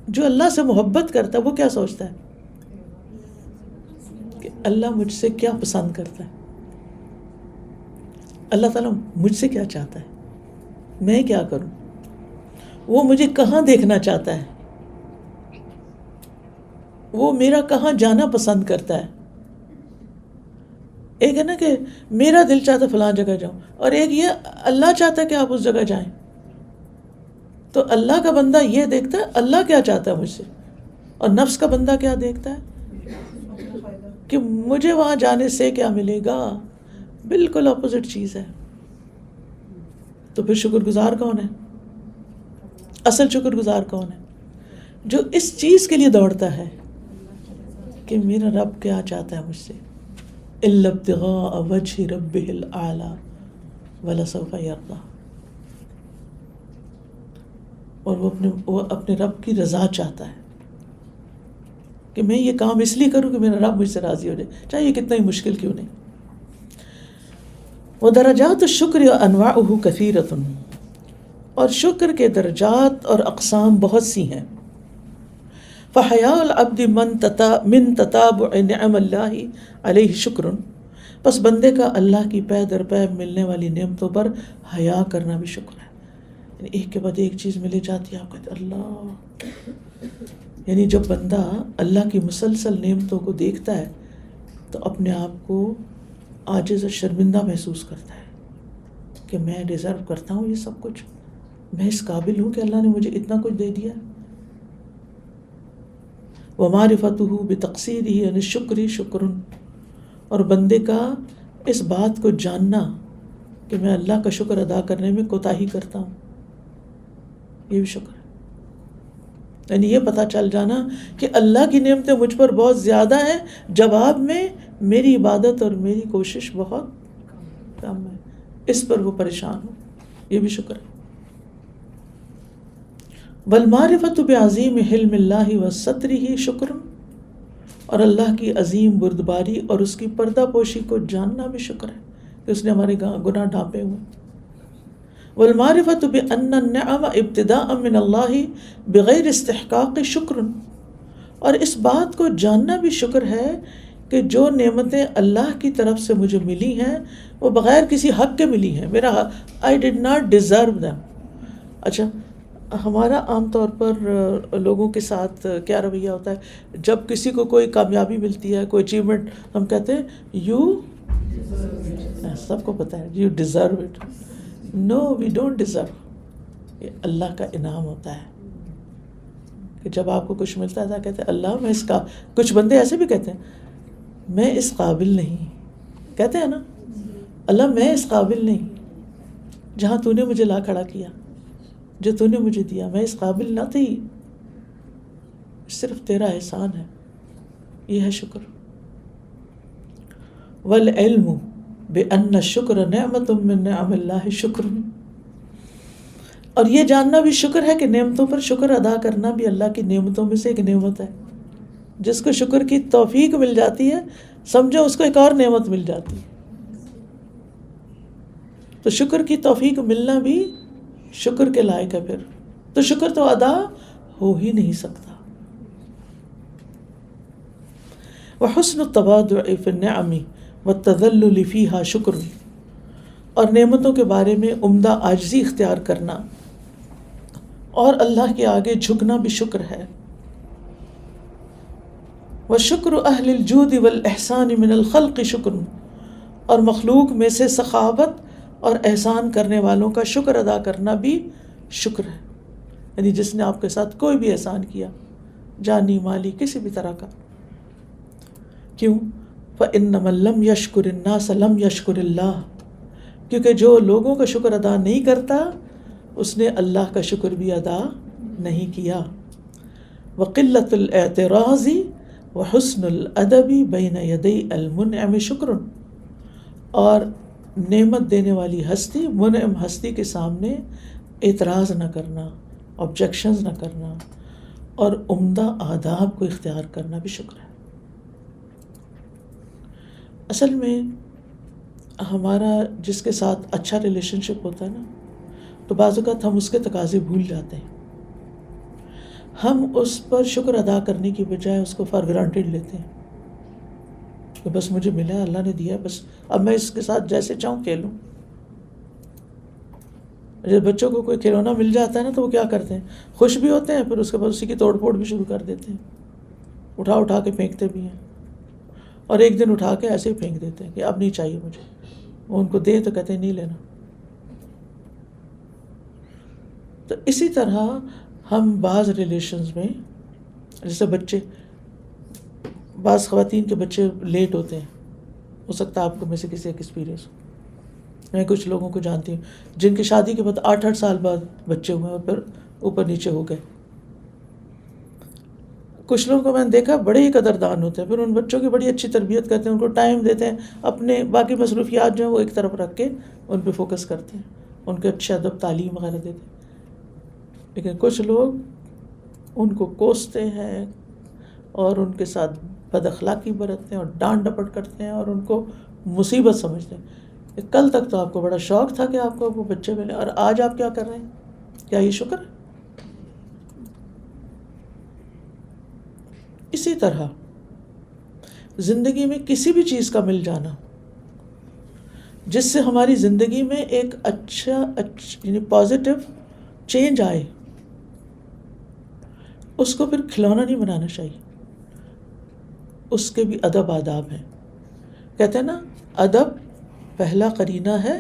Speaker 1: جو اللہ سے محبت کرتا ہے وہ کیا سوچتا ہے کہ اللہ مجھ سے کیا پسند کرتا ہے، اللہ تعالیٰ مجھ سے کیا چاہتا ہے، میں کیا کروں، وہ مجھے کہاں دیکھنا چاہتا ہے، وہ میرا کہاں جانا پسند کرتا ہے. ایک ہے نا کہ میرا دل چاہتا ہے فلاں جگہ جاؤں، اور ایک یہ اللہ چاہتا ہے کہ آپ اس جگہ جائیں. تو اللہ کا بندہ یہ دیکھتا ہے اللہ کیا چاہتا ہے مجھ سے، اور نفس کا بندہ کیا دیکھتا ہے کہ مجھے وہاں جانے سے کیا ملے گا. بالکل اپوزٹ چیز ہے. تو پھر شکر گزار کون ہے؟ اصل شکر گزار کون ہے؟ جو اس چیز کے لیے دوڑتا ہے کہ میرا رب کیا چاہتا ہے مجھ سے. الا ابتغاء وجہ ربہ الاعلی ولسوف یرضی، اور وہ اپنے رب کی رضا چاہتا ہے کہ میں یہ کام اس لیے کروں کہ میرا رب مجھ سے راضی ہو جائے، چاہے یہ کتنا ہی مشکل کیوں نہیں. ودرجات الشکر انواعہ کثیرۃ، اور شکر کے درجات اور اقسام بہت سی ہیں. فحیاء العبد من تتابع نعم اللہ علیہ شکر، پس بندے کا اللہ کی پے در پے ملنے والی نعمتوں پر حیا کرنا بھی شکر ہے. یعنی ایک کے بعد ایک چیز ملے جاتی ہے، آپ کہتے اللہ. یعنی جب بندہ اللہ کی مسلسل نعمتوں کو دیکھتا ہے تو اپنے آپ کو عاجز اور شرمندہ محسوس کرتا ہے کہ میں ڈیزرو کرتا ہوں یہ سب کچھ، میں اس قابل ہوں کہ اللہ نے مجھے اتنا کچھ دے دیا. وَمَعْرِفَتُهُ بِتَقْصِيرِه عَنِ الشُّكْرِ شُكْرٌ، اور بندے کا اس بات کو جاننا کہ میں اللہ کا شکر ادا کرنے میں کوتاہی کرتا ہوں، یہ بھی شکر ہے. یعنی یہ پتہ چل جانا کہ اللہ کی نعمتیں مجھ پر بہت زیادہ ہیں، جواب میں میری عبادت اور میری کوشش بہت کم ہے، اس پر وہ پریشان ہو، یہ بھی شکر ہے. والمعرفۃ بعظیم حلم اللہ وسترہ شکر، اور اللہ کی عظیم بردباری اور اس کی پردہ پوشی کو جاننا بھی شکر ہے کہ اس نے ہمارے گناہ ڈھانپے ہوئے. والمعرفۃ بأن النعم ابتداء من اللہ بغیر استحقاق شکر، اور اس بات کو جاننا بھی شکر ہے کہ جو نعمتیں اللہ کی طرف سے مجھے ملی ہیں وہ بغیر کسی حق کے ملی ہیں، میرا I did not deserve them. اچھا، ہمارا عام طور پر لوگوں کے ساتھ کیا رویہ ہوتا ہے، جب کسی کو کوئی کامیابی ملتی ہے، کوئی اچیومنٹ، ہم کہتے ہیں یو، سب کو پتہ ہے you deserve it. No, we don't deserve. یہ اللہ کا انعام ہوتا ہے کہ جب آپ کو کچھ ملتا ہے تو کہتے ہیں اللہ میں اس کا، کچھ بندے ایسے بھی کہتے ہیں میں اس قابل نہیں، کہتے ہیں نا اللہ میں اس قابل نہیں، جہاں تو نے مجھے لا کھڑا کیا، جو تو نے مجھے دیا، میں اس قابل نہ تھی، صرف تیرا احسان ہے. یہ ہے شکر. والعلم بأن الشکر نعمت من نعم اللہ شکر، اور یہ جاننا بھی شکر ہے کہ نعمتوں پر شکر ادا کرنا بھی اللہ کی نعمتوں میں سے ایک نعمت ہے. جس کو شکر کی توفیق مل جاتی ہے سمجھو اس کو ایک اور نعمت مل جاتی ہے. تو شکر کی توفیق ملنا بھی شکر کے لائق ہے. پھر تو شکر تو ادا ہو ہی نہیں سکتا. وحسن التواضع فی النعم والتذلل فیہا شکر، اور نعمتوں کے بارے میں عمدہ عاجزی اختیار کرنا اور اللہ کے آگے جھکنا بھی شکر ہے. وشکر اہل الجود والاحسان من الخلق شکر، اور مخلوق میں سے سخاوت اور احسان کرنے والوں کا شکر ادا کرنا بھی شکر ہے. یعنی جس نے آپ کے ساتھ کوئی بھی احسان کیا، جانی مالی کسی بھی طرح کا. کیوں؟ فإن من لم یشکر الناس لم یشکر اللہ، کیونکہ جو لوگوں کا شکر ادا نہیں کرتا اس نے اللہ کا شکر بھی ادا نہیں کیا. وقلۃ الاعتراض وحسن الادب بین یدی المنعم شکر، اور نعمت دینے والی ہستی، منعم ہستی کے سامنے اعتراض نہ کرنا، آبجیکشنز نہ کرنا، اور عمدہ آداب کو اختیار کرنا بھی شکر ہے. اصل میں ہمارا جس کے ساتھ اچھا ریلیشن شپ ہوتا ہے نا، تو بعض اوقات ہم اس کے تقاضے بھول جاتے ہیں. ہم اس پر شکر ادا کرنے کی بجائے اس کو فار گرانٹیڈ لیتے ہیں کہ بس مجھے ملا، اللہ نے دیا، بس اب میں اس کے ساتھ جیسے چاہوں کھیلوں. جب بچوں کو کوئی کھلونا مل جاتا ہے نا تو وہ کیا کرتے ہیں، خوش بھی ہوتے ہیں، پھر اس کے بعد اسی کی توڑ پھوڑ بھی شروع کر دیتے ہیں، اٹھا کے پھینکتے بھی ہیں، اور ایک دن اٹھا کے ایسے ہی پھینک دیتے ہیں کہ اب نہیں چاہیے مجھے. وہ ان کو دے تو کہتے ہیں نہیں لینا. تو اسی طرح ہم بعض ریلیشنز میں، جیسے بچے، بعض خواتین کے بچے لیٹ ہوتے ہیں، ہو سکتا ہے آپ کو میں سے کسی ایک ایکسپیرینس ہو. میں کچھ لوگوں کو جانتی ہوں جن کی شادی کے بعد 8 سال بعد بچے ہوئے اور پھر اوپر نیچے ہو گئے. کچھ لوگوں کو میں نے دیکھا بڑے ہی قدردان ہوتے ہیں، پھر ان بچوں کی بڑی اچھی تربیت کرتے ہیں، ان کو ٹائم دیتے ہیں، اپنے باقی مصروفیات جو ہیں وہ ایک طرف رکھ کے ان پہ فوکس کرتے ہیں، ان کے اچھے ادب تعلیم وغیرہ دیتے ہیں. لیکن کچھ لوگ ان کو کوستے ہیں اور ان کے ساتھ بد اخلاقی برتتے ہیں اور ڈانٹ ڈپٹ کرتے ہیں اور ان کو مصیبت سمجھتے ہیں. کہ کل تک تو آپ کو بڑا شوق تھا کہ آپ کو وہ بچے ملے، اور آج آپ کیا کر رہے ہیں؟ کیا یہ شکر ہے؟ اسی طرح زندگی میں کسی بھی چیز کا مل جانا جس سے ہماری زندگی میں ایک اچھا یعنی پازیٹیو چینج آئے، اس کو پھر کھلونا نہیں بنانا چاہیے. اس کے بھی ادب آداب ہیں. کہتے ہیں نا ادب پہلا قرینہ ہے،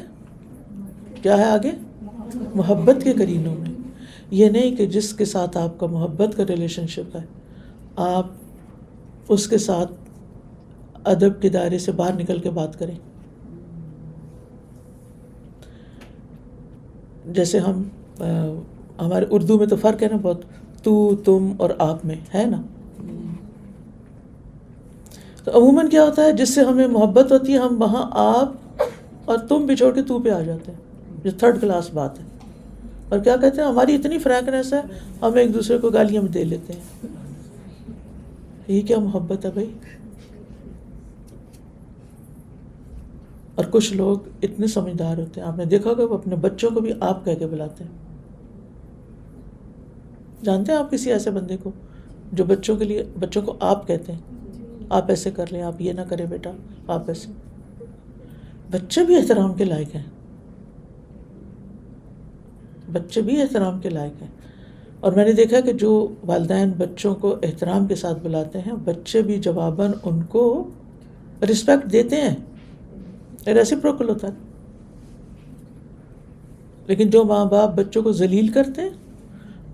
Speaker 1: کیا ہے آگے؟ محبت کے قرینوں میں. یہ نہیں کہ جس کے ساتھ آپ کا محبت کا ریلیشن شپ ہے آپ اس کے ساتھ ادب کے دائرے سے باہر نکل کے بات کریں. جیسے ہم ہمارے اردو میں تو فرق ہے نا بہت، تو تم اور آپ میں ہے نا. تو عموماً کیا ہوتا ہے جس سے ہمیں محبت ہوتی ہے ہم وہاں آپ اور تم بھی چھوڑ کے تو پہ آ جاتے ہیں، جو 3rd کلاس بات ہے. اور کیا کہتے ہیں ہماری اتنی فرینکنیس ہے ہم ایک دوسرے کو گالیاں میں دے لیتے ہیں. یہ کیا محبت ہے بھائی؟ اور کچھ لوگ اتنے سمجھدار ہوتے ہیں، آپ نے دیکھا ہوگا وہ اپنے بچوں کو بھی آپ کہہ کے بلاتے ہیں. جانتے ہیں آپ کسی ایسے بندے کو جو بچوں کے لیے بچوں کو آپ کہتے ہیں، آپ ایسے کر لیں، آپ یہ نہ کریں بیٹا، آپ ایسے. بچے بھی احترام کے لائق ہیں، بچے بھی احترام کے لائق ہیں. اور میں نے دیکھا کہ جو والدین بچوں کو احترام کے ساتھ بلاتے ہیں بچے بھی جواباً ان کو رسپیکٹ دیتے ہیں، ریسیپروکل ہوتا ہے. لیکن جو ماں باپ بچوں کو ذلیل کرتے ہیں،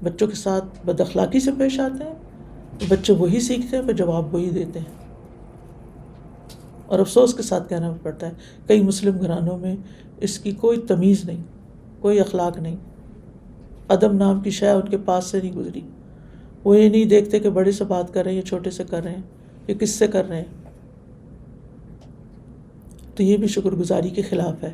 Speaker 1: بچوں کے ساتھ بد اخلاقی سے پیش آتے ہیں، بچے وہی سیکھتے ہیں، پھر جواب وہی دیتے ہیں. اور افسوس کے ساتھ کہنا پڑتا ہے کئی مسلم گھرانوں میں اس کی کوئی تمیز نہیں، کوئی اخلاق نہیں، ادب نام کی شے ان کے پاس سے نہیں گزری. وہ یہ نہیں دیکھتے کہ بڑے سے بات کر رہے ہیں یا چھوٹے سے کر رہے ہیں یا کس سے کر رہے ہیں. تو یہ بھی شکر گزاری کے خلاف ہے.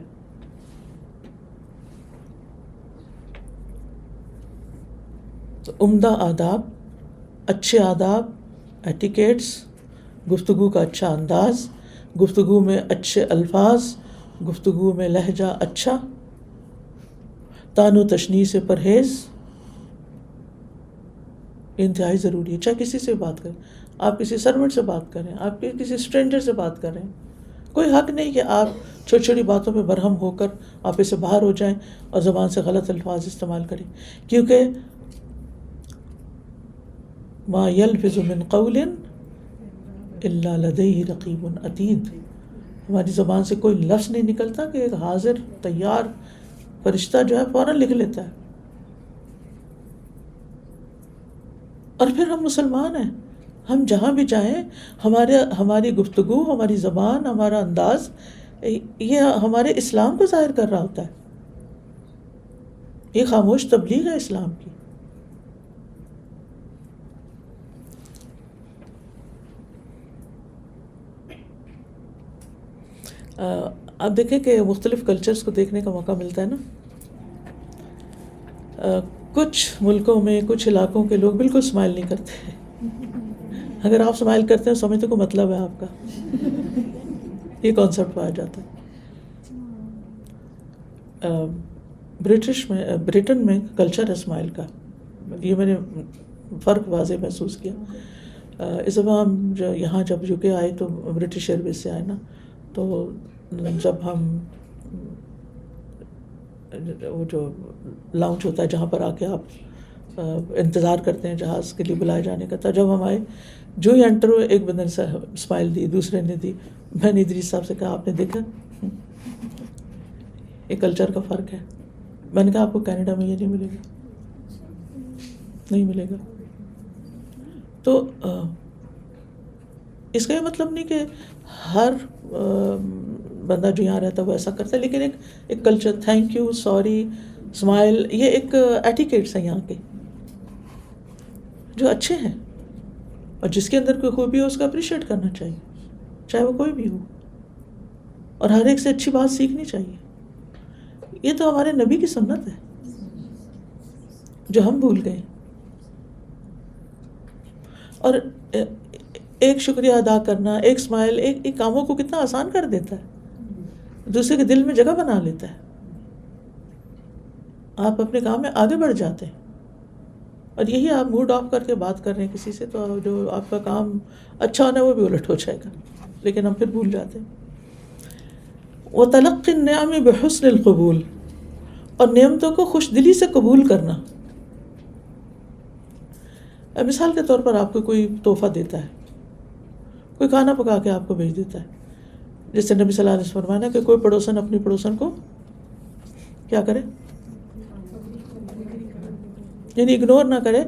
Speaker 1: تو عمدہ آداب، اچھے آداب، ایٹیکیٹس، گفتگو کا اچھا انداز، گفتگو میں اچھے الفاظ، گفتگو میں لہجہ اچھا، طعن و تشنیع سے پرہیز، انتہائی ضروری ہے. چاہے کسی سے بات کریں، آپ کسی سرونٹ سے بات کریں، آپ کسی اسٹرینجر سے بات کریں، کوئی حق نہیں کہ آپ چھوٹی چھوٹی باتوں پہ برہم ہو کر آپ سے باہر ہو جائیں اور زبان سے غلط الفاظ استعمال کریں. کیونکہ ما یلفظ من قول الا لدیہ رقیب عتید، ہماری زبان سے کوئی لفظ نہیں نکلتا کہ ایک حاضر تیار فرشتہ جو ہے فوراً لکھ لیتا ہے. اور پھر ہم مسلمان ہیں، ہم جہاں بھی جائیں ہماری گفتگو، ہماری زبان، ہمارا انداز یہ ہمارے اسلام کو ظاہر کر رہا ہوتا ہے. یہ خاموش تبلیغ ہے اسلام کی. آپ دیکھیں کہ مختلف کلچرز کو دیکھنے کا موقع ملتا ہے نا. کچھ ملکوں میں کچھ علاقوں کے لوگ بالکل اسمائل نہیں کرتے. اگر آپ اسمائل کرتے ہیں سمجھتے کو مطلب ہے آپ کا. یہ کانسیپٹ پایا جاتا ہے. برٹن میں کلچر ہے اسمائل کا. یہ میں نے فرق واضح محسوس کیا. اس دفعہ ہم یہاں جب یو کے آئے تو برٹش ایئر ویز سے آئے نا، تو جب ہم وہ جو لاؤنج ہوتا ہے جہاں پر آ کے آپ انتظار کرتے ہیں جہاز کے لیے بلائے جانے کا، تو جب ہم آئے جو ہی انٹر ہوئے ایک بندے نے اسمائل دی، دوسرے نے دی. میں نے ادریس صاحب سے کہا آپ نے دیکھا یہ کلچر کا فرق ہے. میں نے کہا آپ کو کینیڈا میں یہ نہیں ملے گا، نہیں ملے گا. تو اس کا یہ مطلب نہیں کہ ہر بندہ جو یہاں رہتا ہے وہ ایسا کرتا ہے، لیکن ایک culture, thank you, sorry, smile, یہ ایک ایٹیکیٹس ہیں یہاں کے جو اچھے ہیں. اور جس کے اندر کوئی خوبی ہو اس کا اپریشیٹ کرنا چاہیے، چاہے وہ کوئی بھی ہو. اور ہر ایک سے اچھی بات سیکھنی چاہیے. یہ تو ہمارے نبی کی سنت ہے جو ہم بھول گئے. اور ایک شکریہ ادا کرنا، ایک اسمائل، ایک کاموں کو کتنا آسان کر دیتا ہے، دوسرے کے دل میں جگہ بنا لیتا ہے. آپ اپنے کام میں آگے بڑھ جاتے ہیں. اور یہی آپ موڈ آف کر کے بات کر رہے ہیں کسی سے، تو جو آپ کا کام اچھا ہونا ہے وہ بھی الٹ ہو جائے گا. لیکن ہم پھر بھول جاتے ہیں. وَتَلَقِّ النِّعَمِ بِحُسْنِ الْقُبُولِ، اور نعمتوں کو خوش دلی سے قبول کرنا. مثال کے طور پر آپ کو کوئی تحفہ دیتا ہے، کوئی کھانا پکا کے آپ کو بھیج دیتا ہے. جیسے نبی صلی اللہ علیہ وسلم فرمایا کہ کوئی پڑوسن اپنی پڑوسن کو کیا کرے، یعنی اگنور نہ کرے.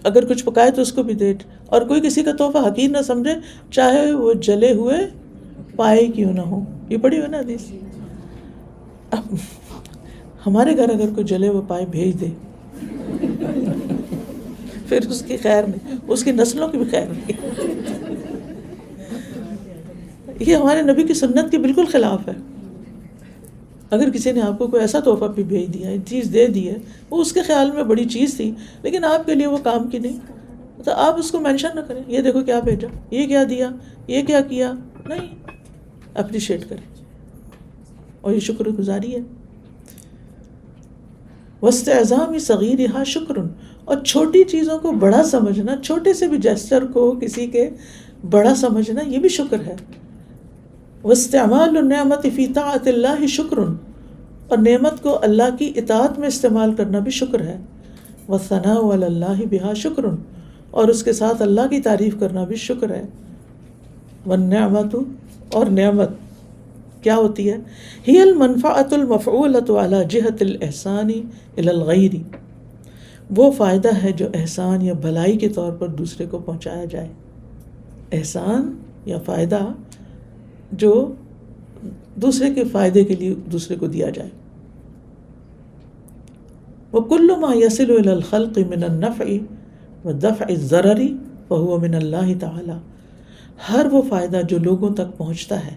Speaker 1: اگر کچھ پکائے تو اس کو بھی دے. اور کوئی کسی کا تحفہ حقیر نہ سمجھے، چاہے وہ جلے ہوئے پائے کیوں نہ ہو. یہ پڑھی ہوئی نا حدیث. اب ہمارے گھر اگر کوئی جلے ہوئے پائے بھیج دے پھر اس کی خیر نہیں، اس کی نسلوں کی بھی خیر نہیں. یہ ہمارے نبی کی سنت کے بالکل خلاف ہے. اگر کسی نے آپ کو کوئی ایسا تحفہ بھی بھیج دیا ہے، چیز دے دی ہے، وہ اس کے خیال میں بڑی چیز تھی لیکن آپ کے لیے وہ کام کی نہیں، تو آپ اس کو مینشن نہ کریں، یہ دیکھو کیا بھیجا، یہ کیا دیا، یہ کیا کیا. نہیں، اپریشیٹ کریں. اور یہ شکر گزاری ہے. واستعظام صغیرہا شکر، اور چھوٹی چیزوں کو بڑا سمجھنا، چھوٹے سے بھی جیسچر کو کسی کے بڑا سمجھنا، یہ بھی شکر ہے. واستعمال النعمت فی طاعت اللہ شکر، اور نعمت کو اللہ کی اطاعت میں استعمال کرنا بھی شکر ہے. والثناء علی اللہ بہا شکر، اور اس کے ساتھ اللہ کی تعریف کرنا بھی شکر ہے. والنعمت، اور نعمت کیا ہوتی ہے، ہی المنفعۃ المفعولۃ علی جہۃ الاحسان الی الغیر، وہ فائدہ ہے جو احسان یا بھلائی کے طور پر دوسرے کو پہنچایا جائے. احسان یا فائدہ جو دوسرے کے فائدے کے لیے دوسرے کو دیا جائے. وَكُلُّ مَا يَصِلُ إِلَى الْخَلْقِ مِنَ النَّفْعِ وَدَفْعِ الضَّرَرِ فَهُوَ مِنَ اللَّهِ تَعَالَى، ہر وہ فائدہ جو لوگوں تک پہنچتا ہے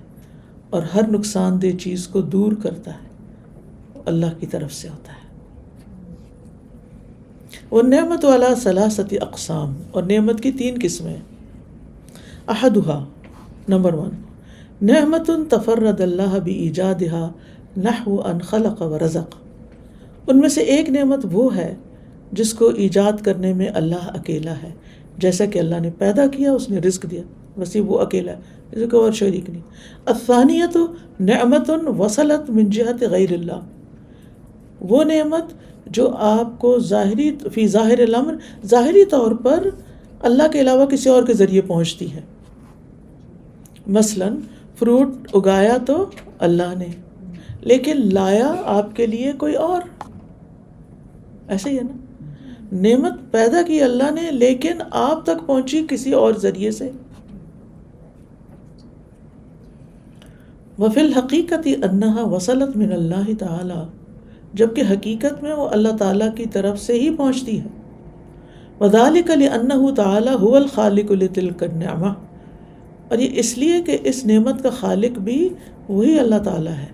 Speaker 1: اور ہر نقصان دہ چیز کو دور کرتا ہے، اللہ کی طرف سے ہوتا ہے. والنعمت علی ثلاثۃ اقسام، اور نعمت کی 3 قسمیں. احدها نمبر 1 نعمت تفرد اللہ بایجادها نحو ان خلق و رزق. ان میں سے ایک نعمت وہ ہے جس کو ایجاد کرنے میں اللہ اکیلا ہے، جیسا کہ اللہ نے پیدا کیا اس نے رزق دیا، بس یہ وہ اکیلا ہے، اس کو اور شریک نہیں. الثانیۃ نعمت وصلت من جہت غیر اللہ، وہ نعمت جو آپ کو فی ظاہر الامر ظاہری طور پر اللہ کے علاوہ کسی اور کے ذریعے پہنچتی ہے. مثلا فروٹ اگایا تو اللہ نے، لیکن لایا آپ کے لیے کوئی اور. ایسے ہی ہے نا، نعمت پیدا کی اللہ نے لیکن آپ تک پہنچی کسی اور ذریعے سے. وفی الحقیقت انہا وصلت من اللہ تعالی، جبکہ حقیقت میں وہ اللہ تعالیٰ کی طرف سے ہی پہنچتی ہے. وذالک لانہ تعالی هو الخالق لتلک النعمہ، اور یہ اس لیے کہ اس نعمت کا خالق بھی وہی اللہ تعالیٰ ہے.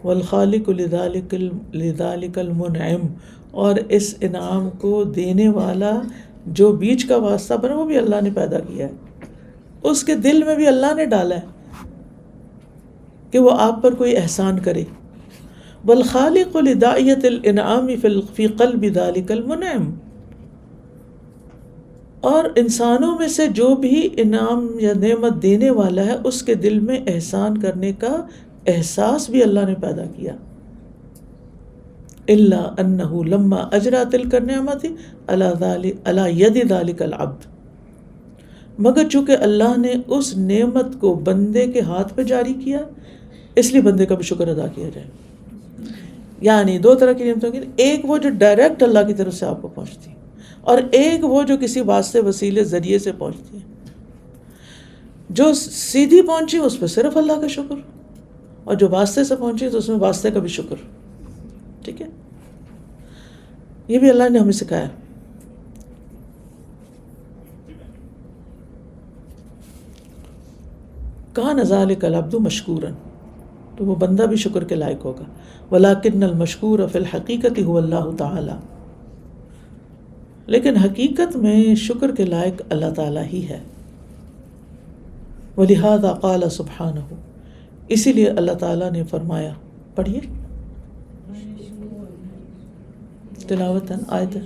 Speaker 1: والخالق لذالک المنعم، اور اس انعام کو دینے والا جو بیچ کا واسطہ بنا وہ بھی اللہ نے پیدا کیا ہے، اس کے دل میں بھی اللہ نے ڈالا ہے کہ وہ آپ پر کوئی احسان کرے. والخالق لداعیۃ الانعام فی قلب ذالک المنعم، اور انسانوں میں سے جو بھی انعام یا نعمت دینے والا ہے اس کے دل میں احسان کرنے کا احساس بھی اللہ نے پیدا کیا. الا انہ لما اجرا تلک النعمت علی ید ذلک العبد، مگر چونکہ اللہ نے اس نعمت کو بندے کے ہاتھ پہ جاری کیا اس لیے بندے کا بھی شکر ادا کیا جائے. یعنی 2 طرح کی نعمتوں کی، ایک وہ جو ڈائریکٹ اللہ کی طرف سے آپ کو پہنچتی ہے، اور ایک وہ جو کسی واسطے وسیلے ذریعے سے پہنچتی ہے. جو سیدھی پہنچی اس پہ صرف اللہ کا شکر، اور جو واسطے سے پہنچی تو اس میں واسطے کا بھی شکر. ٹھیک ہے، یہ بھی اللہ نے ہمیں سکھایا. کان ذالک العبد مشکورا، تو وہ بندہ بھی شکر کے لائق ہوگا. ولیکن المشکور فی الحقیقت هو اللہ تعالی، لیکن حقیقت میں شکر کے لائق اللہ تعالیٰ ہی ہے. ولہذا قال سبحانہ، اسی لیے اللہ تعالیٰ نے فرمایا. پڑھیے تلاوتاً آیت ہے،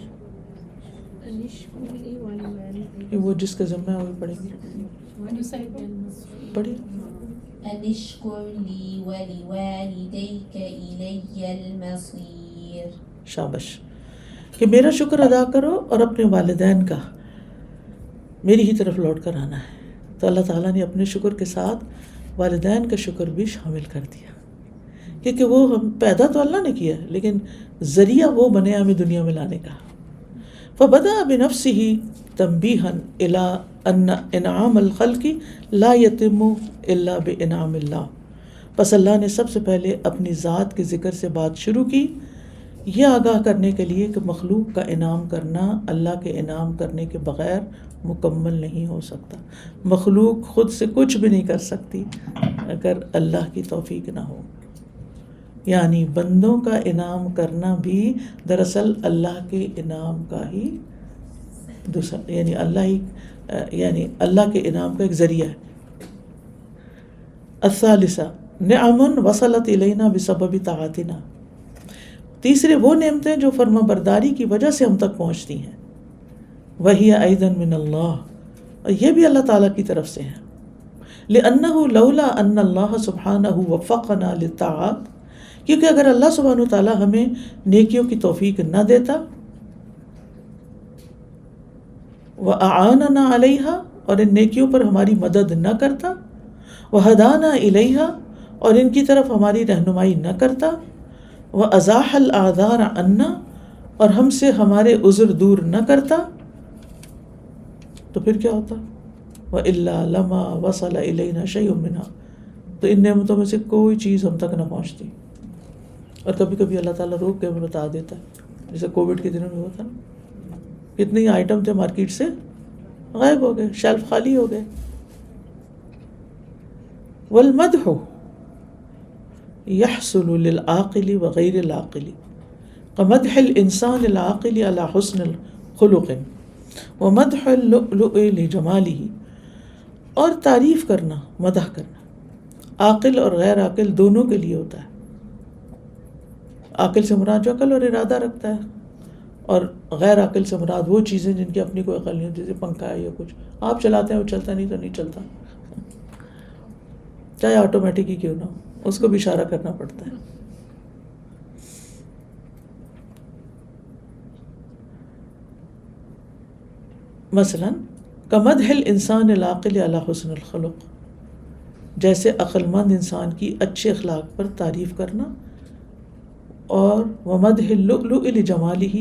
Speaker 1: وہ جس کا ذمہ ہے وہی پڑھیں گے. پڑھیے.
Speaker 2: انشکر لی ولوالدیک الی المصیر.
Speaker 1: شابش، کہ میرا شکر ادا کرو اور اپنے والدین کا میری ہی طرف لوٹ کر آنا ہے. تو اللہ تعالیٰ نے اپنے شکر کے ساتھ والدین کا شکر بھی شامل کر دیا، کیونکہ وہ ہم پیدا تو اللہ نے کیا لیکن ذریعہ وہ بنے ہمیں دنیا میں لانے کا. فبدأ بنفسہ تنبیہا الی ان انعام الخلق لا یتم الا بانعام اللہ. پس اللہ نے سب سے پہلے اپنی ذات کے ذکر سے بات شروع کی، یہ آگاہ کرنے کے لیے کہ مخلوق کا انعام کرنا اللہ کے انعام کرنے کے بغیر مکمل نہیں ہو سکتا. مخلوق خود سے کچھ بھی نہیں کر سکتی اگر اللہ کی توفیق نہ ہو. یعنی بندوں کا انعام کرنا بھی دراصل اللہ کے انعام کا ہی دوسرا، یعنی اللہ کے انعام کا ایک ذریعہ ہے. الثالثہ نعم وصلت الینا بسبب طاعتنا، تیسرے وہ نعمتیں جو فرما برداری کی وجہ سے ہم تک پہنچتی ہیں. وہی ایضا من اللہ، اور یہ بھی اللہ تعالیٰ کی طرف سے ہیں. لأنہ لولا ان اللہ سبحانہ وفقنا للطاعات، کیونکہ اگر اللہ سبحانہ وتعالیٰ ہمیں نیکیوں کی توفیق نہ دیتا، وأعاننا علیہا، اور ان نیکیوں پر ہماری مدد نہ کرتا، وہدانا الیہا، اور ان کی طرف ہماری رہنمائی نہ کرتا، وازاح الاعذار عنا، اور ہم سے ہمارے عذر دور نہ کرتا، تو پھر کیا ہوتا؟ وإلا لما وصل الینا شیء منها، تو ان نعمتوں میں سے کوئی چیز ہم تک نہ پہنچتی. اور کبھی کبھی اللہ تعالیٰ روک کے ہمیں بتا دیتا ہے، جیسے کووڈ کے دنوں میں ہوتا نا، کتنے آئٹم تھے مارکیٹ سے غائب ہو گئے، شیلف خالی ہو گئے. والمدح يحصل للعاقل وغیر العاقل، کمدح الانسان العاقل علی حسن خلق ومدح اللؤلؤ لجمالہ، اور تعریف کرنا، مدح کرنا عاقل اور غیر عاقل دونوں کے لیے ہوتا ہے. عاقل سے مراد جو عقل اور ارادہ رکھتا ہے، اور غیر عاقل سے مراد وہ چیزیں جن کی اپنی کوئی عقل نہیں ہوتی، جیسے پنکھا ہے یا کچھ آپ چلاتے ہیں وہ چلتا نہیں تو نہیں چلتا، چاہے آٹومیٹک ہی کیوں نہ ہو، اس کو بھی اشارہ کرنا پڑتا ہے. مثلا کمدح الانسان العاقل علی حسن الخلق، جیسے عقل مند انسان کی اچھے اخلاق پر تعریف کرنا، اور ومدح اللؤلؤ لجمالہ،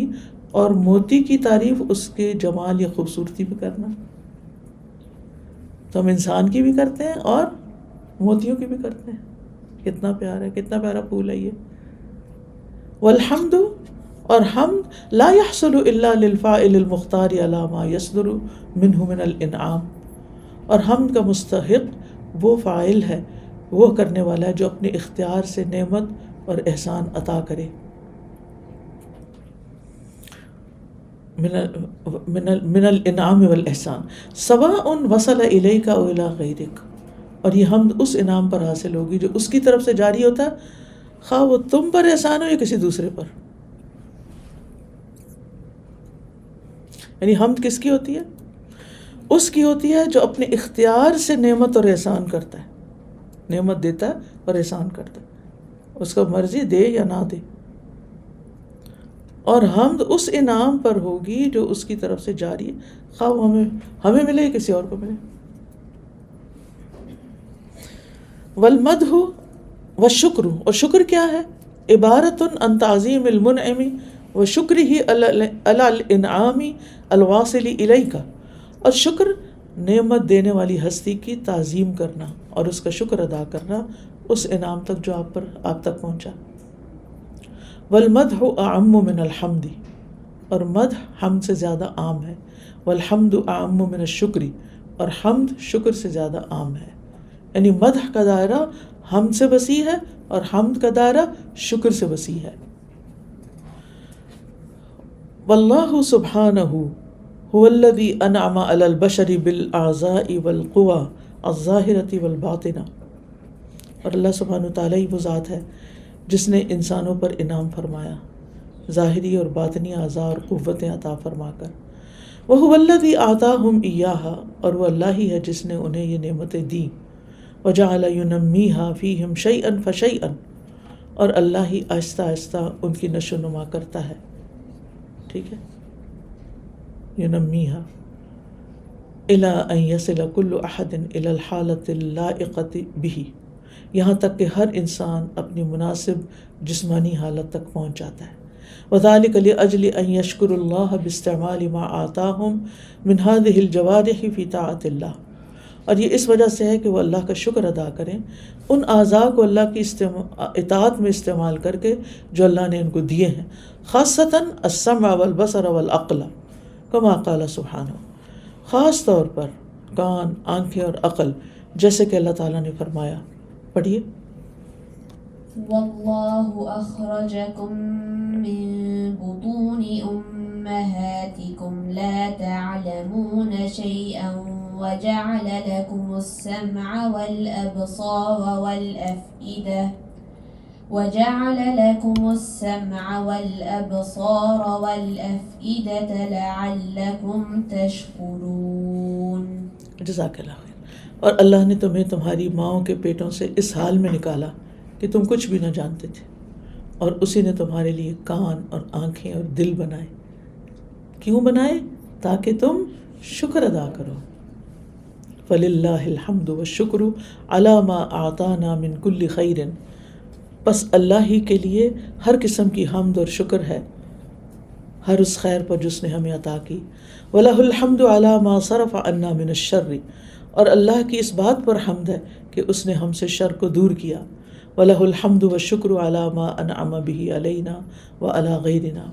Speaker 1: اور موتی کی تعریف اس کے جمال یا خوبصورتی پہ کرنا. تو ہم انسان کی بھی کرتے ہیں اور موتیوں کی بھی کرتے ہیں. کتنا پیار ہے، کتنا پیارا پھول ہے یہ. والحمد، اور حمد لا يحصل الا للفاعل المختار علی ما يصدر منہ من الانعام، اور حمد کا مستحق وہ فاعل ہے، وہ کرنے والا ہے جو اپنے اختیار سے نعمت اور احسان عطا کرے. من الانعام والاحسان سواء وصل الیک او الی غیرک، اور یہ حمد اس انعام پر حاصل ہوگی جو اس کی طرف سے جاری ہوتا ہے، خواہ وہ تم پر احسان ہو یا کسی دوسرے پر. یعنی حمد کس کی ہوتی ہے؟ اس کی ہوتی ہے جو اپنے اختیار سے نعمت اور احسان کرتا ہے، نعمت دیتا ہے اور احسان کرتا ہے، اس کو مرضی دے یا نہ دے. اور حمد اس انعام پر ہوگی جو اس کی طرف سے جاری ہے، خواہ وہ ہمیں ملے یا کسی اور کو ملے. والمدح والشکر، اور شکر کیا ہے؟ عبارت عن تعظیم المنعم وشکرہ علی الانعام الواصل الیک، اور شکر نعمت دینے والی ہستی کی تعظیم کرنا اور اس کا شکر ادا کرنا اس انعام تک جو آپ تک پہنچا. والمدح اعم من الحمد، اور مدح حمد سے زیادہ عام ہے. والحمد اعم من الشکر، اور حمد شکر سے زیادہ عام ہے. یعنی مدح کا دائرہ حمد سے وسیع ہے اور حمد کا دائرہ شکر سے وسیع ہے. واللہ سبحانہ هو الذی انعم علی البشر بالاعضاء والقوى الظاہرۃ والباطنہ، اور اللہ سبحانہ وتعالی ہی وہ ذات ہے جس نے انسانوں پر انعام فرمایا، ظاہری اور باطنی اعضاء اور قوتیں عطا فرما کر. وهو الذی اعطاہم ایاہا، اور وہ اللہ ہی ہے جس نے انہیں یہ نعمتیں دیں. وجعل ینمیہا فیہم شیئا فشیئا، اور اللہ ہی آہستہ آہستہ ان کی نشو و نما کرتا ہے. ٹھیک ہے، ینمیہا الی ان یصل کل احد الی الحالۃ اللائقۃ بہ، یہاں تک کہ ہر انسان اپنی مناسب جسمانی حالت تک پہنچ جاتا ہے. وذلک لاجل ان یشکر اللہ باستعمال ما آتاہم من هذه الجوارح فی طاعۃ اللہ، اور یہ اس وجہ سے ہے کہ وہ اللہ کا شکر ادا کریں ان اعضاء کو اللہ کی اطاعت میں استعمال کر کے جو اللہ نے ان کو دیے ہیں. خاصتاً السمع والبصر والعقل کما قال سبحانہ، خاص طور پر کان، آنکھیں اور عقل، جیسے کہ اللہ تعالیٰ نے فرمایا. پڑھیے.
Speaker 2: واللہ اخرجکم من بطون امہاتکم لا تعلمون شیئا وجعل لكم السمع والأبصار والأفئدة لعلكم تشکرون.
Speaker 1: جزاک اللہ خیر. اور اللہ نے تمہیں تمہاری ماؤں کے پیٹوں سے اس حال میں نکالا کہ تم کچھ بھی نہ جانتے تھے، اور اسی نے تمہارے لیے کان اور آنکھیں اور دل بنائے. کیوں بنائے؟ تاکہ تم شکر ادا کرو. فللہ الحمد والشکر علی ما اعطانا من کل خیر، پس اللہ ہی کے لیے ہر قسم کی حمد اور شکر ہے ہر اس خیر پر جس نے ہمیں عطا کی. وَلَهُ الْحَمْدُ عَلَى مَا صَرَفَ عَنَّا مِنَ الشَّرِّ، اور اللہ کی اس بات پر حمد ہے کہ اس نے ہم سے شر کو دور کیا. وَلَهُ الْحَمْدُ وَالشُّكْرُ عَلَى مَا أَنْعَمَ بِهِ عَلَيْنَا وَعَلَى غَيْرِنَا،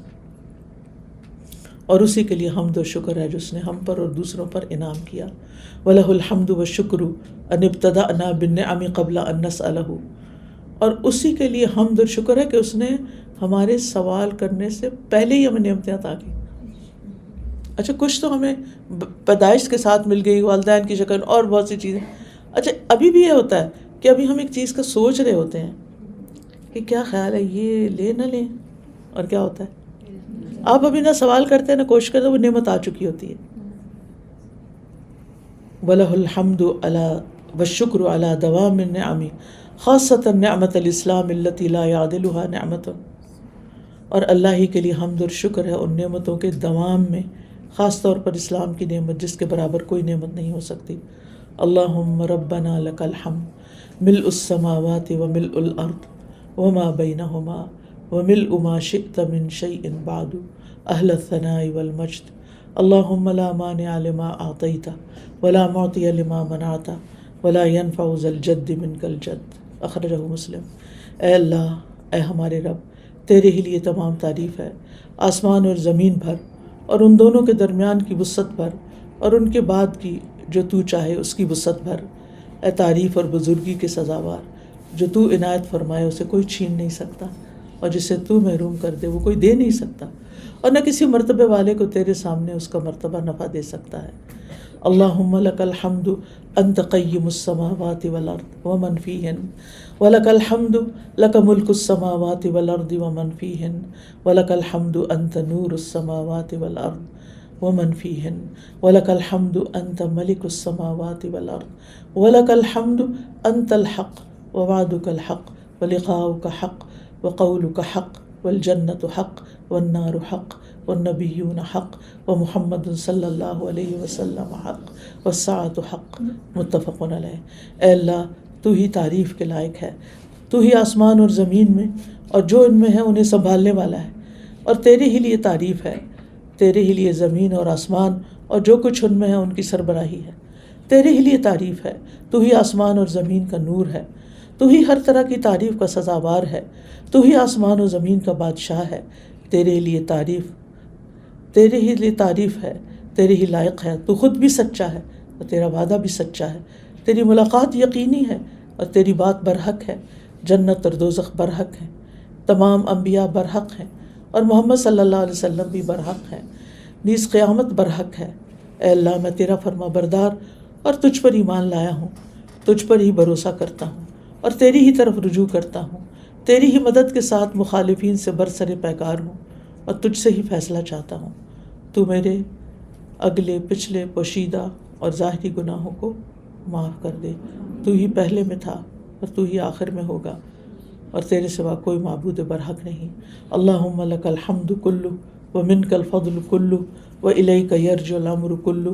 Speaker 1: اور اسی کے لیے حمد و شکر ہے جس نے ہم پر اور دوسروں پر انعام کیا. وَلَهُ الْحَمْدُ وَالشُّكْرُ أَنِ ابْتَدَأْنَا بِالنِّعَمِ قَبْلَ أَن نَّسْأَلَهُ، اور اسی کے لیے حمد اور شکر ہے کہ اس نے ہمارے سوال کرنے سے پہلے ہی ہمیں نعمتیں عطا کی. اچھا کچھ تو ہمیں پیدائش کے ساتھ مل گئی، والدین کی شکل اور بہت سی چیزیں. اچھا ابھی بھی یہ ہوتا ہے کہ ابھی ہم ایک چیز کا سوچ رہے ہوتے ہیں کہ کیا خیال ہے یہ لے نہ لیں، اور کیا ہوتا ہے آپ ابھی نہ سوال کرتے ہیں نہ کوشش کرتے، وہ نعمت آ چکی ہوتی ہے. وَلَهُ الْحَمْدُ عَلَى وَالشُّكْرُ عَلَى دَوَامِ النِّعَمِ خاصةً نعمت الاسلام التي لا يعدلها نعمة. اور اللہ ہی کے لیے حمد اور شکر ہے ان نعمتوں کے دوام میں، خاص طور پر اسلام کی نعمت جس کے برابر کوئی نعمت نہیں ہو سکتی. اللہم ربنا لک الحمد ملء السماوات وملء الارض وما بینہما وملء ما شئت من شیء بعد اہل الثناء والمجد. اللہم لا مانع لما اعطیت ولا معطی لما منعت ولا ينفع ذا الجد منک الجد. اخرجہ مسلم. اے اللہ، اے ہمارے رب، تیرے ہی لیے تمام تعریف ہے، آسمان اور زمین بھر اور ان دونوں کے درمیان کی وسعت بھر اور ان کے بعد کی جو تو چاہے اس کی وسعت بھر. اے تعریف اور بزرگی کے سزاوار، جو تو عنایت فرمائے اسے کوئی چھین نہیں سکتا، اور جسے تو محروم کر دے وہ کوئی دے نہیں سکتا، اور نہ کسی مرتبے والے کو تیرے سامنے اس کا مرتبہ نفع دے سکتا ہے. اللہم لک الحمد انت قیم السماوات والارض ومن فیہن ولک الحمد لک ملک السماوات والارض ومن فیہن ولک الحمد انت نور السماوات والارض ومن فیہن ولک الحمد انت ملک السماوات والارض ولک الحمد انت الحق ووعدک الحق ولقاؤک حق وقولک حق والجنة حق والنار حق والنبیون حق ومحمد صلی اللہ علیہ وسلم حق والساعة حق. متفق علیہ. اے اللہ، تو ہی تعریف کے لائق ہے، تو ہی آسمان اور زمین میں اور جو ان میں ہے انہیں سنبھالنے والا ہے، اور تیرے ہی لیے تعریف ہے. تیرے ہی لیے زمین اور آسمان اور جو کچھ ان میں ہے ان کی سربراہی ہے. تیرے ہی لیے تعریف ہے، تو ہی آسمان اور زمین کا نور ہے، تو ہی ہر طرح کی تعریف کا سزاوار ہے، تو ہی آسمان و زمین کا بادشاہ ہے. تیرے ہی لیے تعریف، تیرے ہی لیے تعریف ہے، تیرے ہی لائق ہے. تو خود بھی سچا ہے اور تیرا وعدہ بھی سچا ہے. تیری ملاقات یقینی ہے اور تیری بات برحق ہے. جنت اور دوزخ برحق ہیں، تمام انبیاء برحق ہیں، اور محمد صلی اللہ علیہ وسلم بھی برحق ہیں، نیز قیامت برحق ہے. اے اللہ، میں تیرا فرما بردار اور تجھ پر ایمان لایا ہوں، تجھ پر ہی بھروسہ کرتا ہوں اور تیری ہی طرف رجوع کرتا ہوں. تیری ہی مدد کے ساتھ مخالفین سے برسر پیکار ہوں اور تجھ سے ہی فیصلہ چاہتا ہوں. تو میرے اگلے پچھلے پوشیدہ اور ظاہری گناہوں کو معاف کر دے. تو ہی پہلے میں تھا اور تو ہی آخر میں ہوگا، اور تیرے سوا کوئی معبود برحق نہیں. اللہم لک الحمد کلہ ومنک الفضل کلہ والیک یرجع الامر کلہ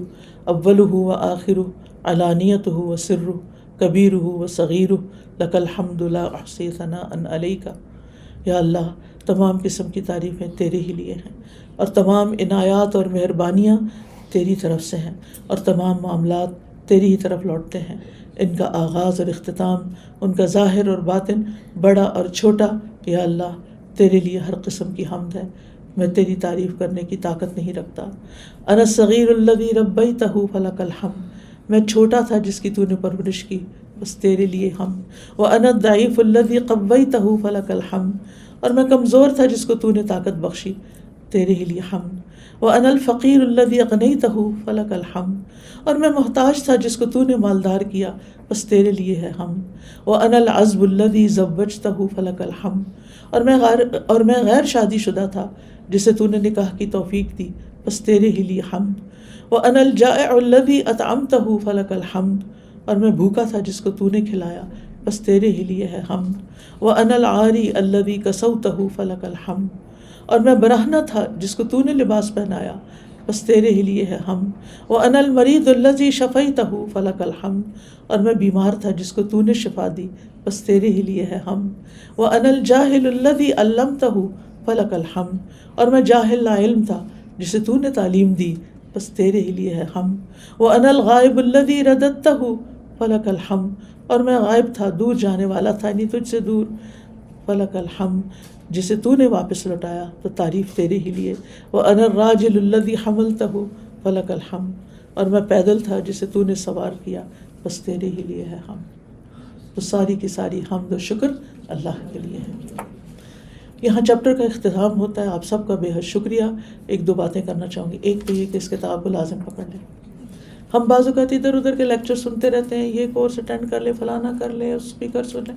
Speaker 1: اولہ وآخرہ علانیتہ وسرہ کبیرہ وصغیرہ لک الحمد لا احصی ثناء علیک. یا اللہ، تمام قسم کی تعریفیں تیرے ہی لیے ہیں، اور تمام عنایات اور مہربانیاں تیری طرف سے ہیں، اور تمام معاملات تیری ہی طرف لوٹتے ہیں. ان کا آغاز اور اختتام، ان کا ظاہر اور باطن، بڑا اور چھوٹا، یا اللہ تیرے لیے ہر قسم کی حمد ہے. میں تیری تعریف کرنے کی طاقت نہیں رکھتا. انا الصغیر الذی ربیتہ فلک الحمد. میں چھوٹا تھا جس کی تو نے پرورش کی، بس تیرے لیے حمد. وانا الضعیف الذی قویتہ فلک الحمد. اور میں کمزور تھا جس کو تو نے طاقت بخشی، تیرے ہی لیے حمد. وانا الفقیر الذی اغنیتہ فلک الحمد. اور میں محتاج تھا جس کو تو نے مالدار کیا، بس تیرے لیے ہے حمد. وانا العزب الذی زوجتہ فلک الحمد. اور میں غیر شادی شدہ تھا جسے تو نے نکاح کی توفیق دی، بس تیرے ہی لیے حمد. وانا الجائع الذی اطعمتہ فلک الحمد. اور میں بھوکا تھا جس کو تو نے کھلایا، بس تیرے ہی لیے ہے حمد. وانا العاری الذی کسوتہ فلک الحمد. اور میں برہنہ تھا جس کو تو نے لباس پہنایا، بس تیرے ہی لیے ہے حمد. وانا المریض الذی شفیتہ فلک الحمد. اور میں بیمار تھا جس کو تو نے شفا دی، بس تیرے ہی لیے ہے حمد. وانا الجاہل الذی علمتہ فلک الحمد. اور میں جاہل لا علم تھا جسے تو نے تعلیم دی، بس تیرے ہی لیے ہے حمد. وانا الغائب الذی رددتہ فلک الحمد. اور میں غائب تھا، دور جانے والا تھا، یعنی تجھ سے دور، فلک الحمد. جسے تو نے واپس لوٹایا تو تعریف تیرے ہی لیے. وانا الراجل الذی حملتہ فلک الحمد. اور میں پیدل تھا جسے تو نے سوار کیا، بس تیرے ہی لیے ہے حمد. تو ساری کی ساری حمد و شکر اللہ کے لیے ہے. یہاں چیپٹر کا اختتام ہوتا ہے. آپ سب کا بے حد شکریہ. ایک دو باتیں کرنا چاہوں گی. ایک تو یہ کہ اس کتاب کو لازم پکڑ لیں. ہم بعض اوقات ادھر ادھر کے لیکچر سنتے رہتے ہیں, یہ کورس اٹینڈ کر لیں, فلانا کر لیں, اسپیکر سن لیں.